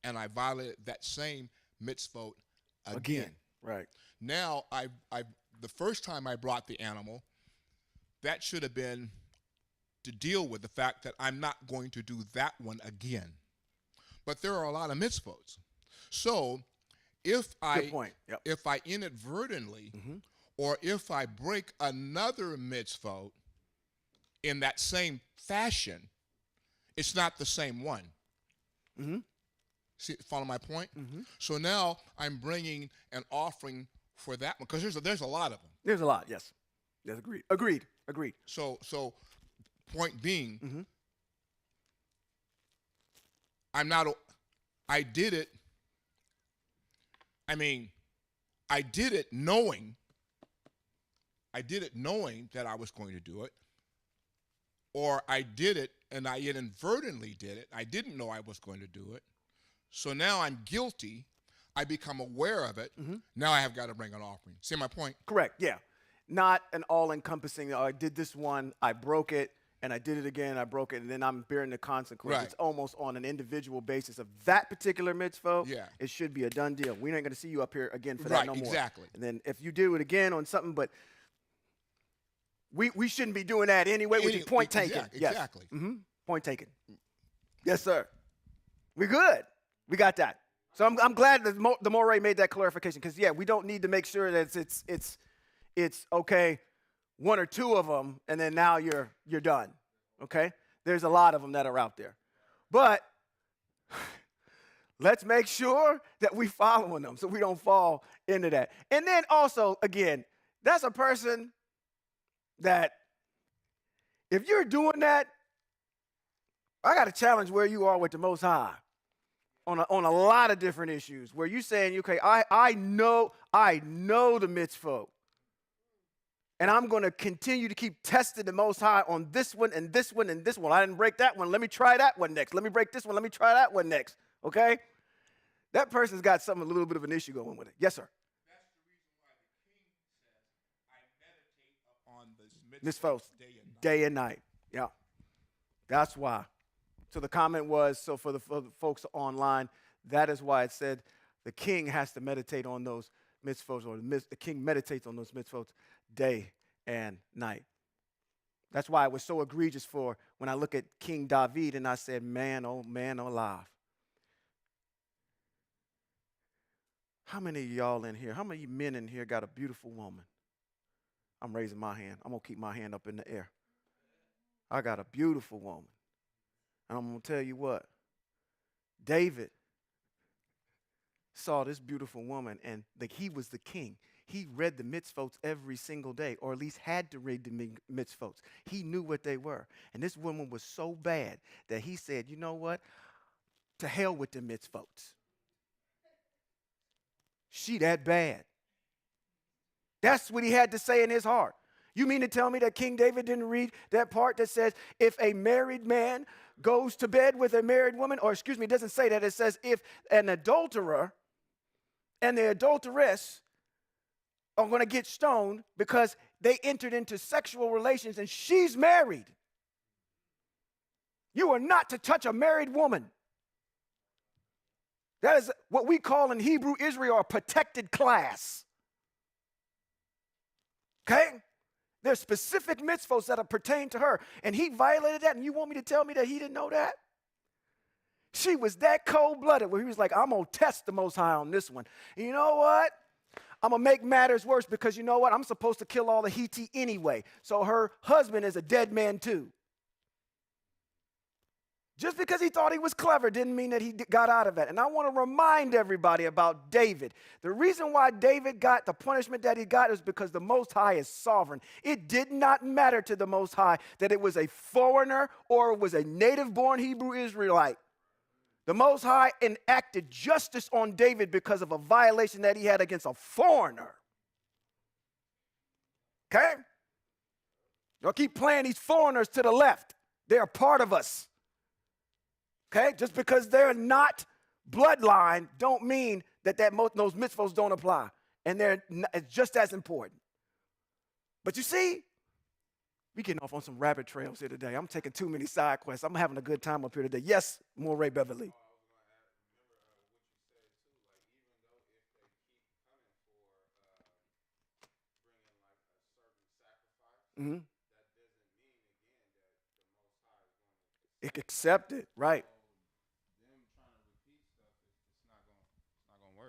And I violated that same mitzvot again. Right. Now, the first time I brought the animal, that should have been to deal with the fact that I'm not going to do that one again. But there are a lot of mitzvot. So if I inadvertently or if I break another mitzvot in that same fashion, it's not the same one. Mm-hmm. See, follow my point? Mm-hmm. So now I'm bringing an offering for that one, because there's a lot of them. There's a lot, yes. Yes, agreed. So point being, I did it knowing that I was going to do it, or I did it and I inadvertently did it. I didn't know I was going to do it. So now I'm guilty. I become aware of it. Mm-hmm. Now I have got to bring an offering. See my point? Correct, yeah. Not an all-encompassing, I did this one, I broke it, and I did it again, I broke it, and then I'm bearing the consequence. Right. It's almost on an individual basis of that particular mitzvah. Yeah. It should be a done deal. We ain't going to see you up here again for that no more. Exactly. And then if you do it again on something, but we shouldn't be doing that anyway, which is point taken. Yeah, exactly. Yes. Mm-hmm. Point taken. Yes, sir. We're good. We got that. So I'm glad that the Moray made that clarification, because, yeah, we don't need to make sure that it's okay, one or two of them, and then now you're done, okay? There's a lot of them that are out there. But let's make sure that we following them so we don't fall into that. And then also, again, that's a person that if you're doing that, I got to challenge where you are with the Most High on a lot of different issues, where you're saying, okay, I know the mitzvot, and I'm going to continue to keep testing the Most High on this one and this one and this one. I didn't break that one. Let me try that one next. Let me break this one. Let me try that one next. Okay? That person's got a little bit of an issue going with it. Yes, sir. That's the reason why the king says, I meditate upon this day and night. Yeah. That's why. So the comment was, so for the folks online, that is why it said the king has to meditate on those mitzvot, or the king meditates on those mitzvot day and night. That's why it was so egregious for when I look at King David and I said, man alive. How many of y'all in here, how many men in here got a beautiful woman? I'm raising my hand. I'm going to keep my hand up in the air. I got a beautiful woman. And I'm going to tell you what, David saw this beautiful woman, and he was the king. He read the mitzvot every single day, or at least had to read the mitzvot. He knew what they were. And this woman was so bad that he said, you know what? To hell with the mitzvot. She that bad. That's what he had to say in his heart. You mean to tell me that King David didn't read that part that says, if a married man goes to bed with a married woman, or excuse me, it doesn't say that. It says if an adulterer and the adulteress are going to get stoned because they entered into sexual relations and she's married. You are not to touch a married woman. That is what we call in Hebrew Israel a protected class. Okay? There's specific mitzvos that are pertain to her. And he violated that, and you want me to tell me that he didn't know that? She was that cold-blooded where he was like, I'm going to test the Most High on this one. And you know what? I'm going to make matters worse because you know what? I'm supposed to kill all the Hiti anyway. So her husband is a dead man too. Just because he thought he was clever didn't mean that he got out of it. And I want to remind everybody about David. The reason why David got the punishment that he got is because the Most High is sovereign. It did not matter to the Most High that it was a foreigner or it was a native-born Hebrew Israelite. The Most High enacted justice on David because of a violation that he had against a foreigner. Okay? Y'all keep playing these foreigners to the left. They're a part of us. Okay? Just because they're not bloodline don't mean that those mitzvos don't apply. And it's just as important. But you see, we getting off on some rabbit trails here today. I'm taking too many side quests. I'm having a good time up here today. Yes, Moray Beverly. Mm-hmm. It accepted, right?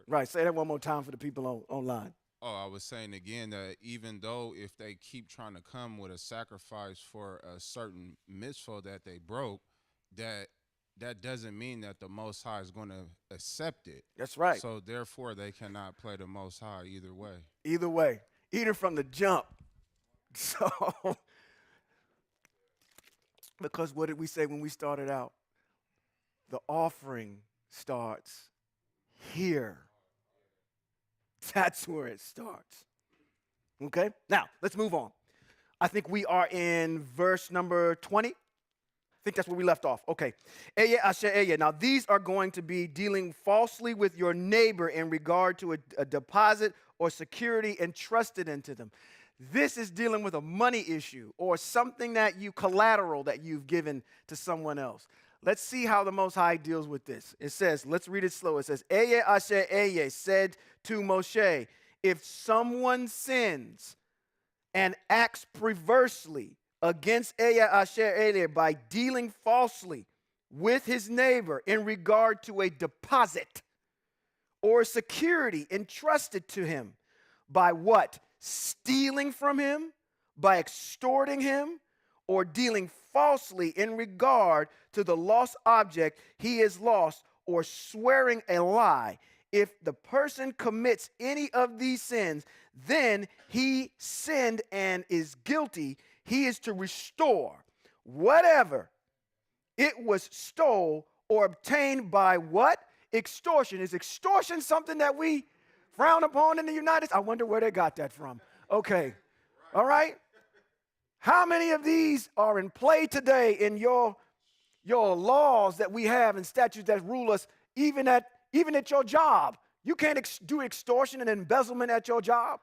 Right. Say that one more time for the people online. Oh, I was saying again that even though if they keep trying to come with a sacrifice for a certain mitzvah that they broke, that doesn't mean that the Most High is going to accept it. That's right. So therefore, they cannot play the Most High either way. Either way, either from the jump. So, because what did we say when we started out? The offering starts here. That's where it starts. Okay? Now, let's move on. I think we are in verse number 20. I think that's where we left off. Okay. Eye asher eye. Now, these are going to be dealing falsely with your neighbor in regard to a deposit or security entrusted into them. This is dealing with a money issue or something collateral that you've given to someone else. Let's see how the Most High deals with this. It says, let's read it slow. It says, Eye asher eye said to Moshe, if someone sins and acts perversely against Eye asher eye by dealing falsely with his neighbor in regard to a deposit or security entrusted to him by what? Stealing from him, by extorting him, or dealing falsely in regard to the lost object he has lost, or swearing a lie. If the person commits any of these sins, then he sinned and is guilty. He is to restore whatever it was stole or obtained by what? Extortion. Is extortion something that we frown upon in the United States? I wonder where they got that from. Okay. All right. How many of these are in play today in your laws that we have and statutes that rule us even at your job? You can't do extortion and embezzlement at your job.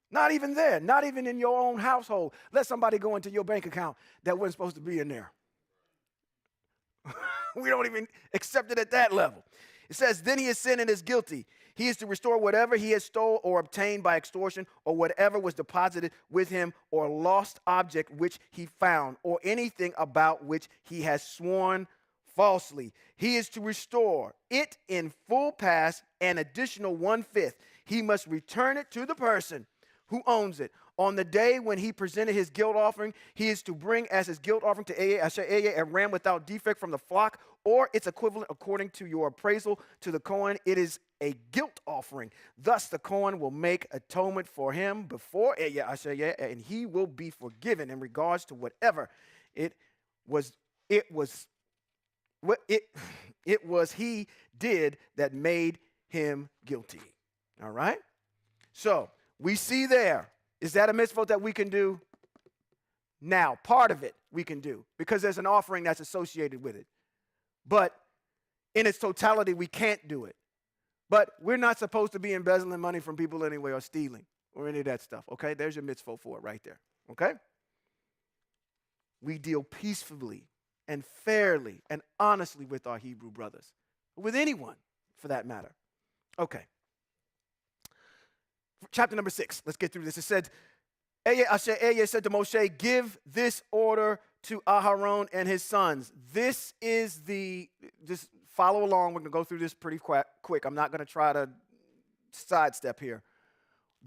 Not even there. Not even in your own household. Let somebody go into your bank account that wasn't supposed to be in there. We don't even accept it at that level. It says, then he is sinned and is guilty. He is to restore whatever he has stole or obtained by extortion, or whatever was deposited with him, or lost object which he found, or anything about which he has sworn falsely. He is to restore it in full past, an additional 1/5. He must return it to the person who owns it. On the day when he presented his guilt offering, he is to bring as his guilt offering to a ram without defect from the flock, or its equivalent according to your appraisal to the Kohen. It is a guilt offering. Thus the Kohen will make atonement for him before and he will be forgiven in regards to whatever it was he did that made him guilty. All right? So we see there. Is that a mitzvah that we can do? Now, part of it we can do because there's an offering that's associated with it. But in its totality, we can't do it. But we're not supposed to be embezzling money from people anyway or stealing or any of that stuff, okay? There's your mitzvah for it right there, okay? We deal peacefully and fairly and honestly with our Hebrew brothers, with anyone, for that matter. Okay. Chapter number 6. Let's get through this. It said, Eye said to Moshe, give this order to Aharon and his sons. This is just follow along. We're going to go through this pretty quick. I'm not going to try to sidestep here.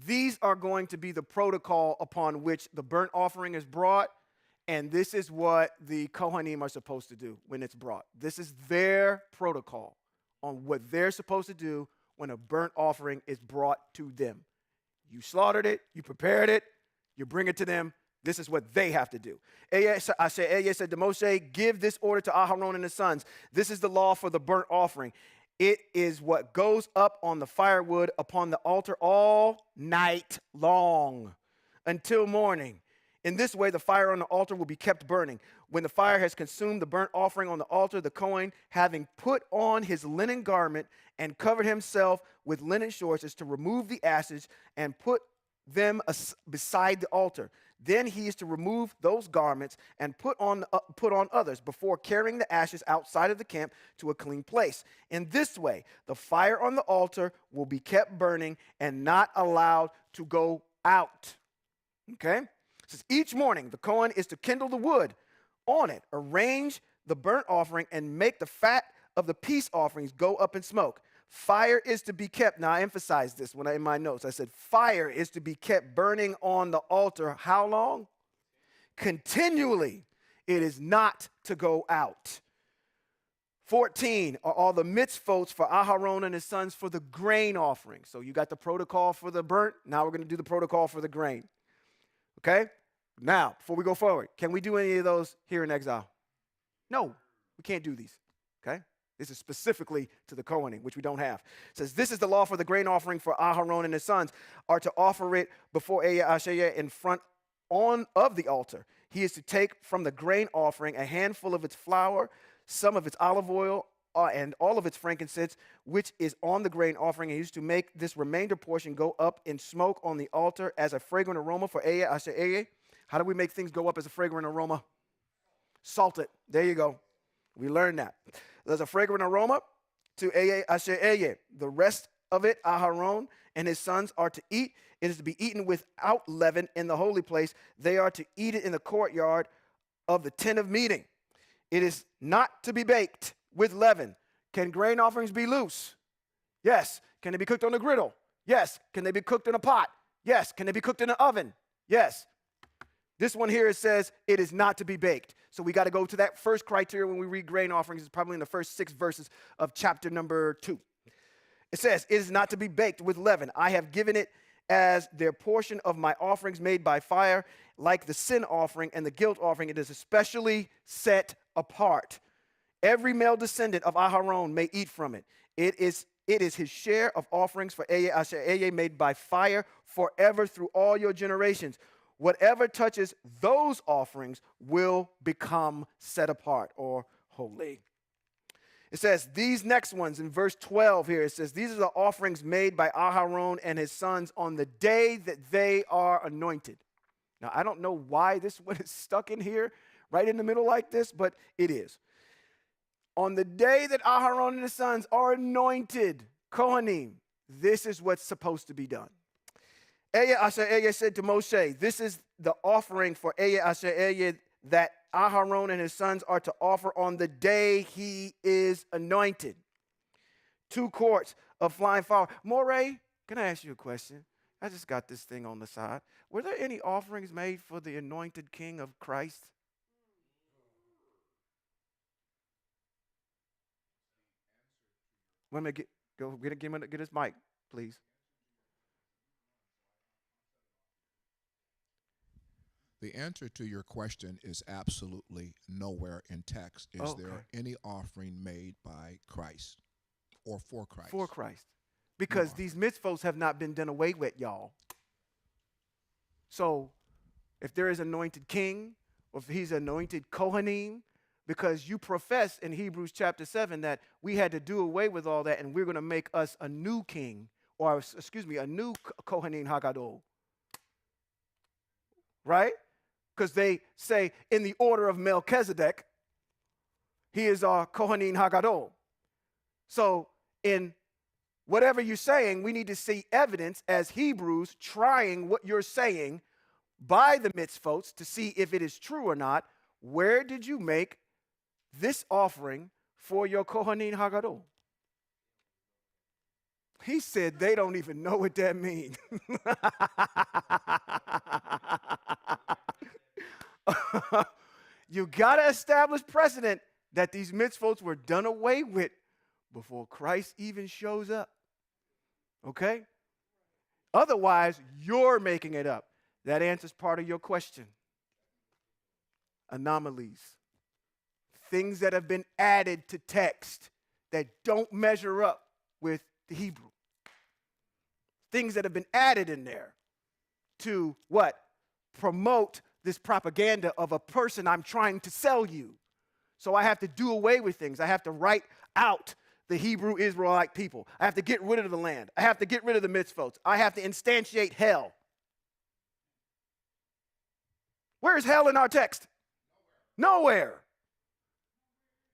These are going to be the protocol upon which the burnt offering is brought, and this is what the Kohanim are supposed to do when it's brought. This is their protocol on what they're supposed to do when a burnt offering is brought to them. You slaughtered it, you prepared it, you bring it to them. This is what they have to do. Eye said to Moshe, give this order to Aharon and his sons. This is the law for the burnt offering. It is what goes up on the firewood upon the altar all night long until morning. In this way, the fire on the altar will be kept burning. When the fire has consumed the burnt offering on the altar, the Kohen, having put on his linen garment and covered himself with linen shorts, is to remove the ashes and put them beside the altar. Then he is to remove those garments and put on others before carrying the ashes outside of the camp to a clean place. In this way, the fire on the altar will be kept burning and not allowed to go out. Okay? It says each morning the Kohen is to kindle the wood on it, arrange the burnt offering, and make the fat of the peace offerings go up in smoke. Fire is to be kept. Now, I emphasized this in my notes. I said fire is to be kept burning on the altar. How long? Continually. It is not to go out. 14 are all the mitzvot for Aharon and his sons for the grain offering. So you got the protocol for the burnt. Now we're going to do the protocol for the grain. Okay? Now, before we go forward, can we do any of those here in exile? No, we can't do these. Okay? This is specifically to the Kohanim, which we don't have. It says, this is the law for the grain offering for Aharon and his sons, are to offer it before Eye in front of the altar. He is to take from the grain offering a handful of its flour, some of its olive oil, and all of its frankincense, which is on the grain offering. He used to make this remainder portion go up in smoke on the altar as a fragrant aroma for Eye. How do we make things go up as a fragrant aroma? Salt it. There you go. We learned that. There's a fragrant aroma to Eye. The rest of it, Aharon and his sons are to eat. It is to be eaten without leaven in the holy place. They are to eat it in the courtyard of the tent of meeting. It is not to be baked with leaven. Can grain offerings be loose? Yes. Can they be cooked on a griddle? Yes. Can they be cooked in a pot? Yes. Can they be cooked in an oven? Yes. This one here, it says it is not to be baked. So we got to go to that first criteria when we read grain offerings. It's probably in the first 6 verses of chapter number 2. It says, it is not to be baked with leaven. I have given it as their portion of my offerings made by fire, like the sin offering and the guilt offering. It is especially set apart. Every male descendant of Aharon may eat from it. It is his share of offerings for Eye made by fire forever through all your generations. Whatever touches those offerings will become set apart or holy. It says these next ones in verse 12 here, it says these are the offerings made by Aharon and his sons on the day that they are anointed. Now, I don't know why this one is stuck in here right in the middle like this, but it is. On the day that Aharon and his sons are anointed, Kohanim, this is what's supposed to be done. Eye said to Moshe, this is the offering for Eye that Aharon and his sons are to offer on the day he is anointed. 2 quarts of flying flour. Moray, can I ask you a question? I just got this thing on the side. Were there any offerings made for the anointed king of Christ? Wait a minute, get his mic, please. The answer to your question is absolutely nowhere in text. Is there any offering made by Christ or for Christ? For Christ. Because these mitzvos have not been done away with, y'all. So if there is anointed king, or if he's anointed Kohanim, because you profess in Hebrews chapter 7 that we had to do away with all that and we're going to make us a new king, or a new Kohanim Hagadol. Right? Because they say in the order of Melchizedek, he is our Kohanim Hagadol. So in whatever you're saying, we need to see evidence as Hebrews trying what you're saying by the mitzvot to see if it is true or not. Where did you make this offering for your Kohanin Hagadol? He said they don't even know what that means. You got to establish precedent that these mitzvot were done away with before Christ even shows up. Okay? Otherwise, you're making it up. That answers part of your question. Anomalies. Things that have been added to text that don't measure up with the Hebrew. Things that have been added in there to what? Promote this propaganda of a person I'm trying to sell you. So I have to do away with things. I have to write out the Hebrew Israelite people. I have to get rid of the land. I have to get rid of the mitzvot. I have to instantiate hell. Where is hell in our text? Nowhere.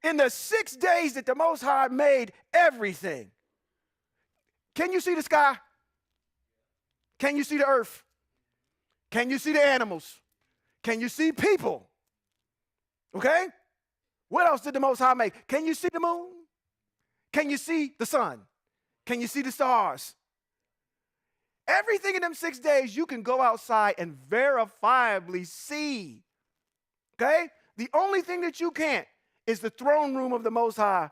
In the 6 days that the Most High made everything. Can you see the sky? Can you see the earth? Can you see the animals? Can you see people? Okay? What else did the Most High make? Can you see the moon? Can you see the sun? Can you see the stars? Everything in them 6 days you can go outside and verifiably see. Okay? The only thing that you can't is the throne room of the Most High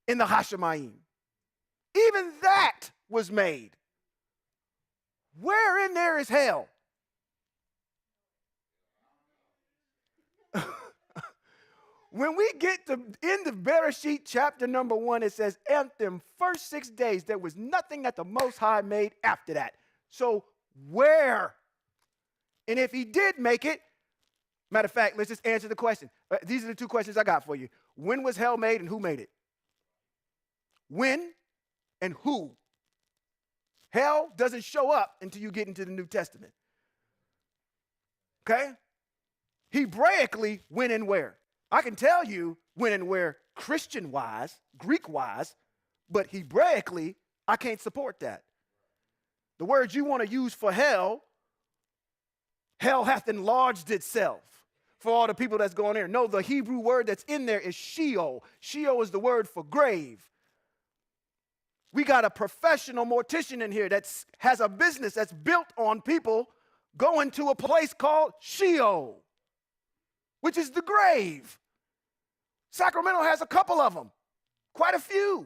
in the Hashemayim. Even that was made. Where in there is hell? When we get to end of Bereshit chapter number 1, it says, in them first 6 days, there was nothing that the Most High made after that. So where? And if he did make it, matter of fact, let's just answer the question. These are the two questions I got for you. When was hell made and who made it? When and who? Hell doesn't show up until you get into the New Testament. Okay? Hebraically, when and where? I can tell you when and where Christian-wise, Greek-wise, but Hebraically, I can't support that. The word you want to use for hell hath enlarged itself for all the people that's going there. No, the Hebrew word that's in there is Sheol. Sheol is the word for grave. We got a professional mortician in here that has a business that's built on people going to a place called Sheol, which is the grave. Sacramento has a couple of them, quite a few.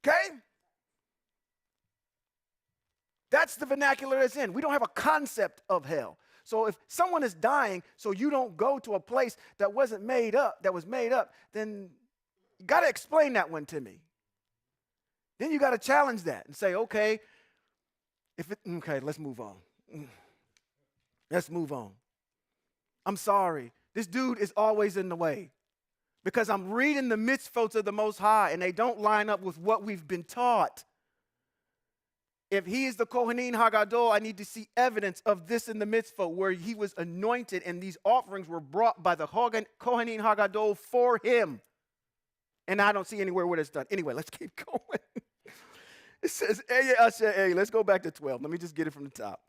Okay? That's the vernacular that's in. We don't have a concept of hell. So if someone is dying so you don't go to a place that wasn't made up, that was made up, then you got to explain that one to me. Then you got to challenge that and say, okay, let's move on. Let's move on. I'm sorry. This dude is always in the way because I'm reading the mitzvot of the Most High and they don't line up with what we've been taught. If he is the Kohanin Hagadol, I need to see evidence of this in the mitzvah where he was anointed and these offerings were brought by the Kohanin Hagadol for him. And I don't see anywhere where it's done. Anyway, let's keep going. It says, let's go back to 12. Let me just get it from the top.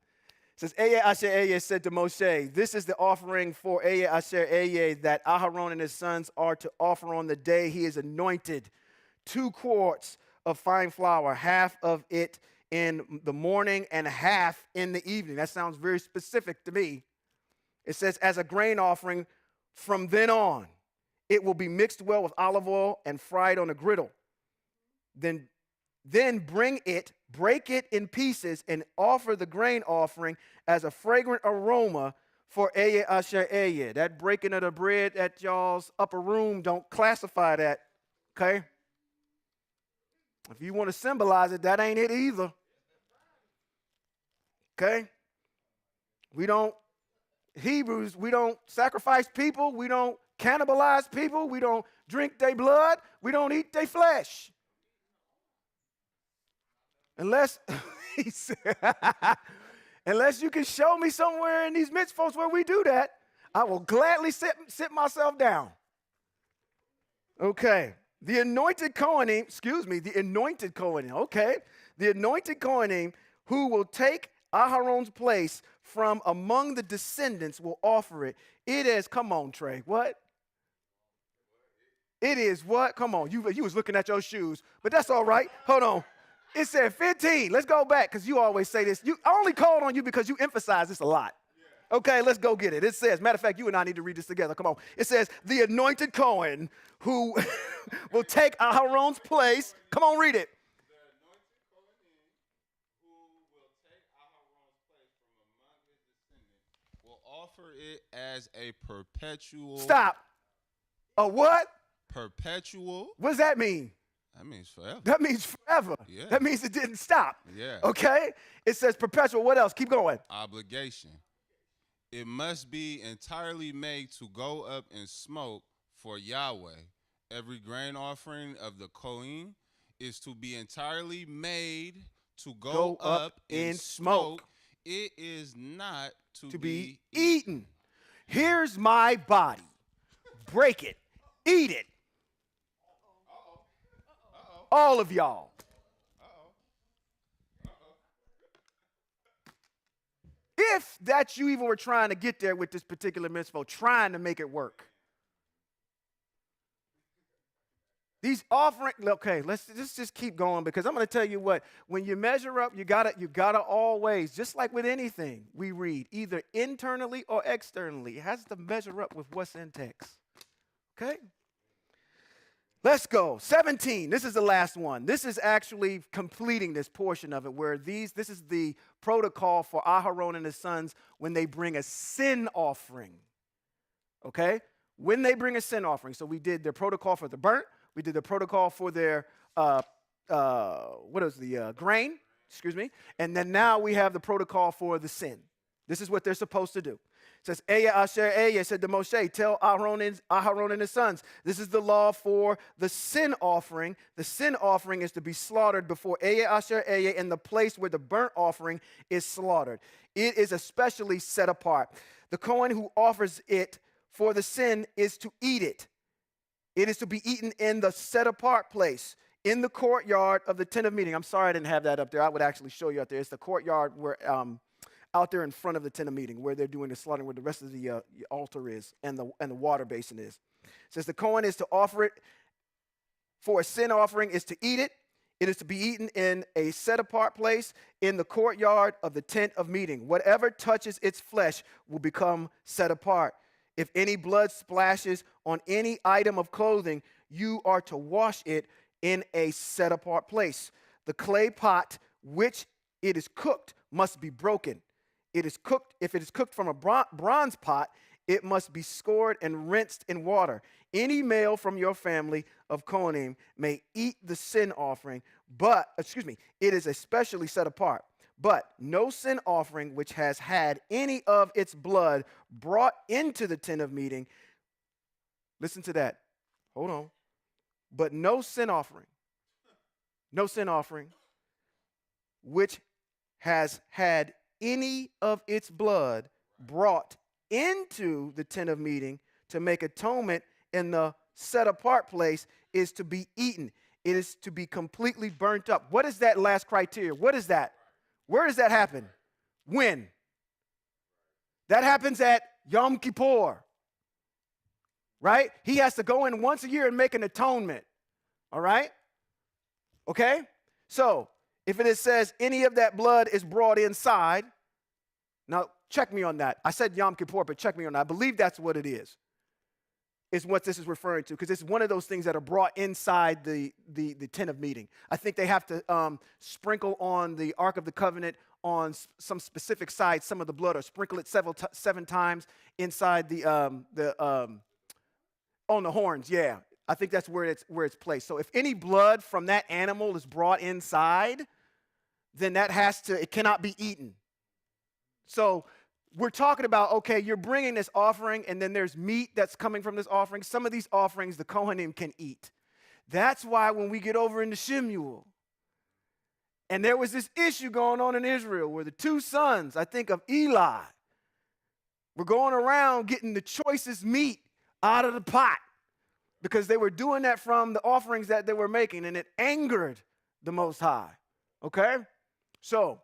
It says, Eye Asher Eye said to Moshe, this is the offering for Eye Asher Eye that Aharon and his sons are to offer on the day he is anointed. 2 quarts of fine flour, half of it in the morning and half in the evening. That sounds very specific to me. It says, as a grain offering from then on, it will be mixed well with olive oil and fried on a griddle. Then break it in pieces, and offer the grain offering as a fragrant aroma for Eye Asher Eye. That breaking of the bread at y'all's upper room, don't classify that, okay? If you want to symbolize it, that ain't it either. Okay? Hebrews, we don't sacrifice people. We don't cannibalize people. We don't drink their blood. We don't eat their flesh. Unless, he said, unless you can show me somewhere in these mitzvahs where we do that, I will gladly sit myself down. Okay. The anointed Kohanim, the anointed Kohanim, okay. The anointed Kohanim who will take Aharon's place from among the descendants will offer it. It is, come on, Trey, what? It is what? Come on, you was looking at your shoes, but that's all right. Hold on. It said 15. Let's go back because you always say this. I only called on you because you emphasize this a lot. Okay, let's go get it. It says, matter of fact, you and I need to read this together. Come on. It says, the anointed Cohen who will take Aharon's place. Come on, read it. The anointed Kohanim who will take Aharon's place from among his descendants will offer it as a perpetual. Stop. A what? Perpetual. What does that mean? That means forever. That means forever. Yeah. That means it didn't stop. Yeah. Okay? It says perpetual. What else? Keep going. Obligation. It must be entirely made to go up in smoke for Yahweh. Every grain offering of the Kohen is to be entirely made to go up in smoke. It is not to be eaten. Here's my body. Break it. Eat it. All of y'all. If that you even were trying to get there with this particular mitzvah, trying to make it work. These offering, okay, let's just keep going because I'm going to tell you what, when you measure up, you gotta always, just like with anything we read, either internally or externally, it has to measure up with what's in text. Okay? Let's go. 17. This is the last one. This is actually completing this portion of it where this is the protocol for Aharon and his sons when they bring a sin offering. Okay? When they bring a sin offering. So we did their protocol for the burnt. We did the protocol for their, grain. Excuse me. And then now we have the protocol for the sin. This is what they're supposed to do. It says, Eya Asher Eya said to Moshe, tell Aharon and his sons, this is the law for the sin offering. The sin offering is to be slaughtered before Eya Asher Eya in the place where the burnt offering is slaughtered. It is especially set apart. The Kohen who offers it for the sin is to eat it. It is to be eaten in the set apart place, in the courtyard of the tent of meeting. I'm sorry I didn't have that up there. I would actually show you out there. It's the courtyard where out there in front of the tent of meeting where they're doing the slaughtering, where the rest of the altar is and the water basin is. It says the Kohen is to offer it for a sin offering, is to eat it. It is to be eaten in a set-apart place in the courtyard of the tent of meeting. Whatever touches its flesh will become set apart. If any blood splashes on any item of clothing, you are to wash it in a set-apart place. The clay pot which it is cooked must be broken. It is cooked. If it is cooked from a bronze pot, it must be scored and rinsed in water. Any male from your family of Kohanim may eat the sin offering, it is especially set apart. But no sin offering which has had any of its blood brought into the tent of meeting. Listen to that. Hold on. But no sin offering which has had any of its blood brought into the tent of meeting to make atonement in the set apart place is to be eaten. It is to be completely burnt up. What is that last criteria? What is that? Where does that happen? When? That happens at Yom Kippur. Right? He has to go in once a year and make an atonement. All right? Okay? So, if it says any of that blood is brought inside, now check me on that. I said Yom Kippur, but check me on that. I believe that's what it is what this is referring to, because it's one of those things that are brought inside the tent of meeting. I think they have to sprinkle on the Ark of the Covenant on some specific sides some of the blood, or sprinkle it 7 times inside on the horns. Yeah, I think that's where it's placed. So if any blood from that animal is brought inside, then it cannot be eaten. So we're talking about, okay, you're bringing this offering, and then there's meat that's coming from this offering. Some of these offerings the Kohanim can eat. That's why when we get over into Shemuel, and there was this issue going on in Israel where the 2 sons, I think of Eli, were going around getting the choicest meat out of the pot. because they were doing that from the offerings that they were making, and it angered the Most High. Okay? So,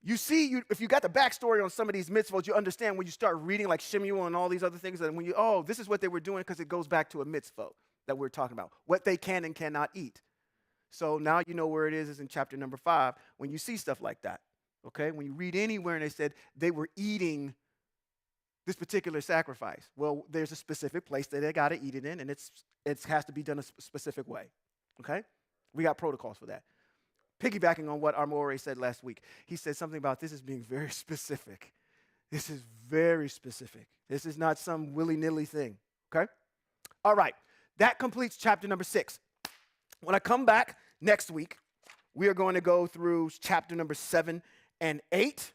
you see, if you got the backstory on some of these mitzvot, you understand when you start reading like Shemuel and all these other things, and when this is what they were doing, because it goes back to a mitzvot that we're talking about, what they can and cannot eat. So now you know where it is in chapter number 5 when you see stuff like that. Okay? When you read anywhere and they said they were eating this particular sacrifice. Well, there's a specific place that they got to eat it in, and it has to be done a specific way. Okay? We got protocols for that. Piggybacking on what Amore said last week, he said something about this as being very specific. This is very specific. This is not some willy-nilly thing. Okay? All right. That completes chapter number 6. When I come back next week, we are going to go through chapter number 7 and 8.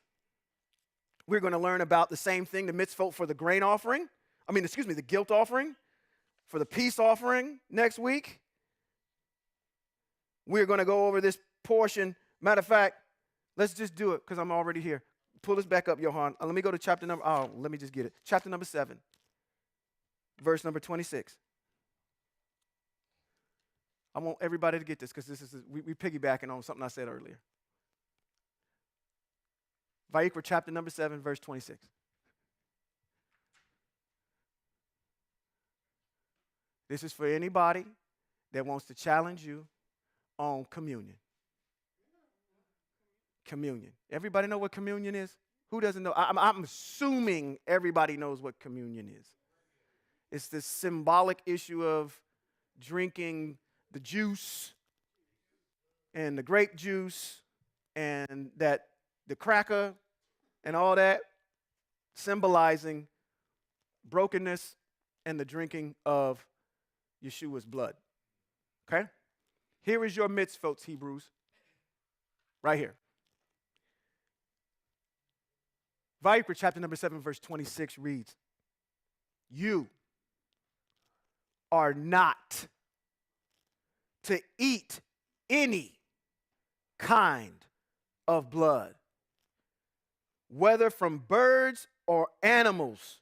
We're going to learn about the same thing, the mitzvot for the grain offering. The guilt offering, for the peace offering next week. We're going to go over this portion. Matter of fact, let's just do it because I'm already here. Pull this back up, Johan. Let me go to chapter number, let me just get it. Chapter number 7, verse number 26. I want everybody to get this because we piggybacking on something I said earlier. Vayikra chapter number 7, verse 26. This is for anybody that wants to challenge you on communion. Communion. Everybody know what communion is? Who doesn't know? I'm assuming everybody knows what communion is. It's this symbolic issue of drinking the juice and the grape juice and that the cracker and all that, symbolizing brokenness and the drinking of Yeshua's blood. Okay? Here is your mitzvot, Hebrews. Right here. Vayikra chapter number 7, verse 26 reads, "You are not to eat any kind of blood, whether from birds or animals,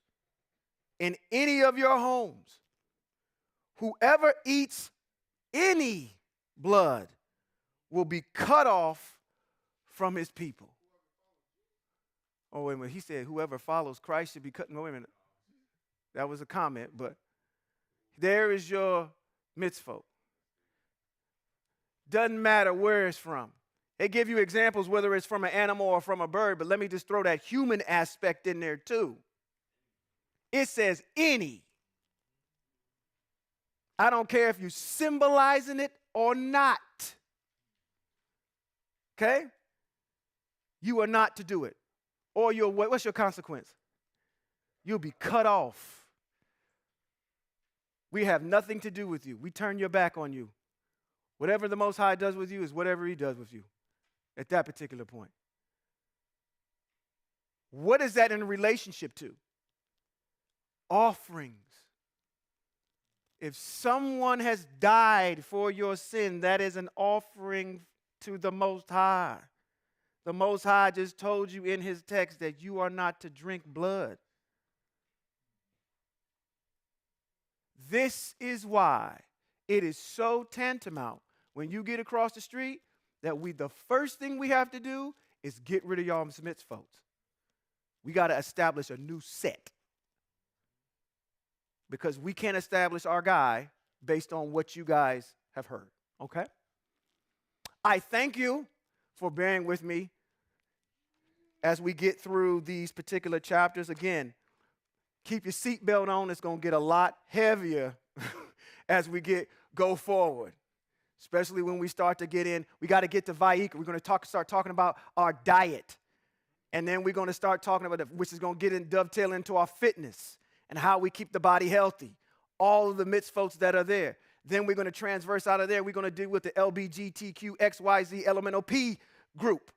in any of your homes. Whoever eats any blood will be cut off from his people." Oh, wait a minute. He said whoever follows Christ should be cut. No, wait a minute. That was a comment, but there is your mitzvot. Doesn't matter where it's from. They give you examples whether it's from an animal or from a bird, but let me just throw that human aspect in there too. It says any. I don't care if you're symbolizing it or not. Okay? You are not to do it. Or what's your consequence? You'll be cut off. We have nothing to do with you. We turn your back on you. Whatever the Most High does with you is whatever he does with you at that particular point. What is that in relationship to? Offerings. If someone has died for your sin, that is an offering to the Most High. The Most High just told you in his text that you are not to drink blood. This is why it is so tantamount when you get across the street that the first thing we have to do is get rid of y'all mitzvot. We got to establish a new set. Because we can't establish our guy based on what you guys have heard. Okay? I thank you for bearing with me as we get through these particular chapters. Again, keep your seatbelt on. It's going to get a lot heavier as we go forward. Especially when we start to get in. We got to get to Vayikra. We're going to start talking about our diet. And then we're going to start talking about which is going to dovetail into our fitness and how we keep the body healthy. All of the mitzvot that are there. Then we're going to transverse out of there. We're going to deal with the LBGTQXYZ elemental P group.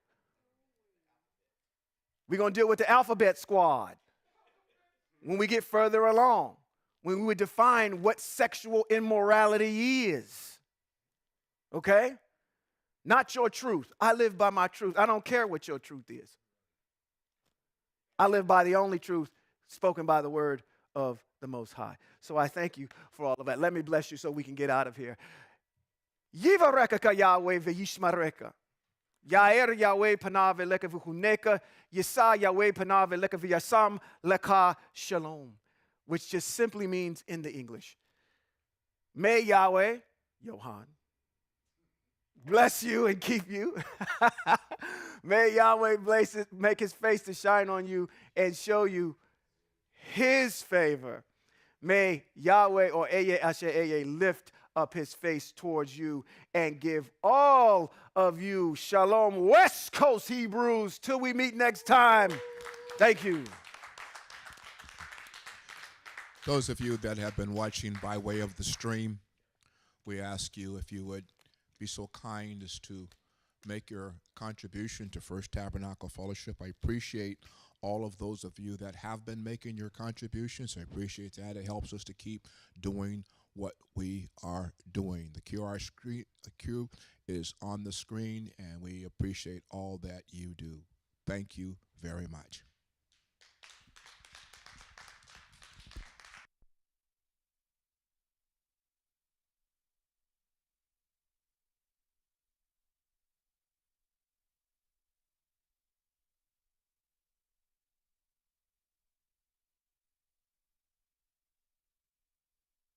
We're going to deal with the alphabet squad. When we get further along, when we would define what sexual immorality is. Okay? Not your truth. I live by my truth. I don't care what your truth is. I live by the only truth spoken by the word of the Most High. So I thank you for all of that. Let me bless you so we can get out of here. Yivareka ka Yahweh v'yishmareka. Yair Yahweh panav eleka v'huneka. Yisa Yahweh panav eleka v'yasam leka shalom. Which just simply means in the English, may Yahweh, Johan, bless you and keep you. May Yahweh make his face to shine on you and show you his favor. May Yahweh or Eye Asher Eye lift up his face towards you and give all of you shalom, West Coast Hebrews, till we meet next time. Thank you. Those of you that have been watching by way of the stream, we ask you if you would be so kind as to make your contribution to First Tabernacle Fellowship. I appreciate all of those of you that have been making your contributions. I appreciate that. It helps us to keep doing what we are doing. The QR code is on the screen, and we appreciate all that you do. Thank you very much.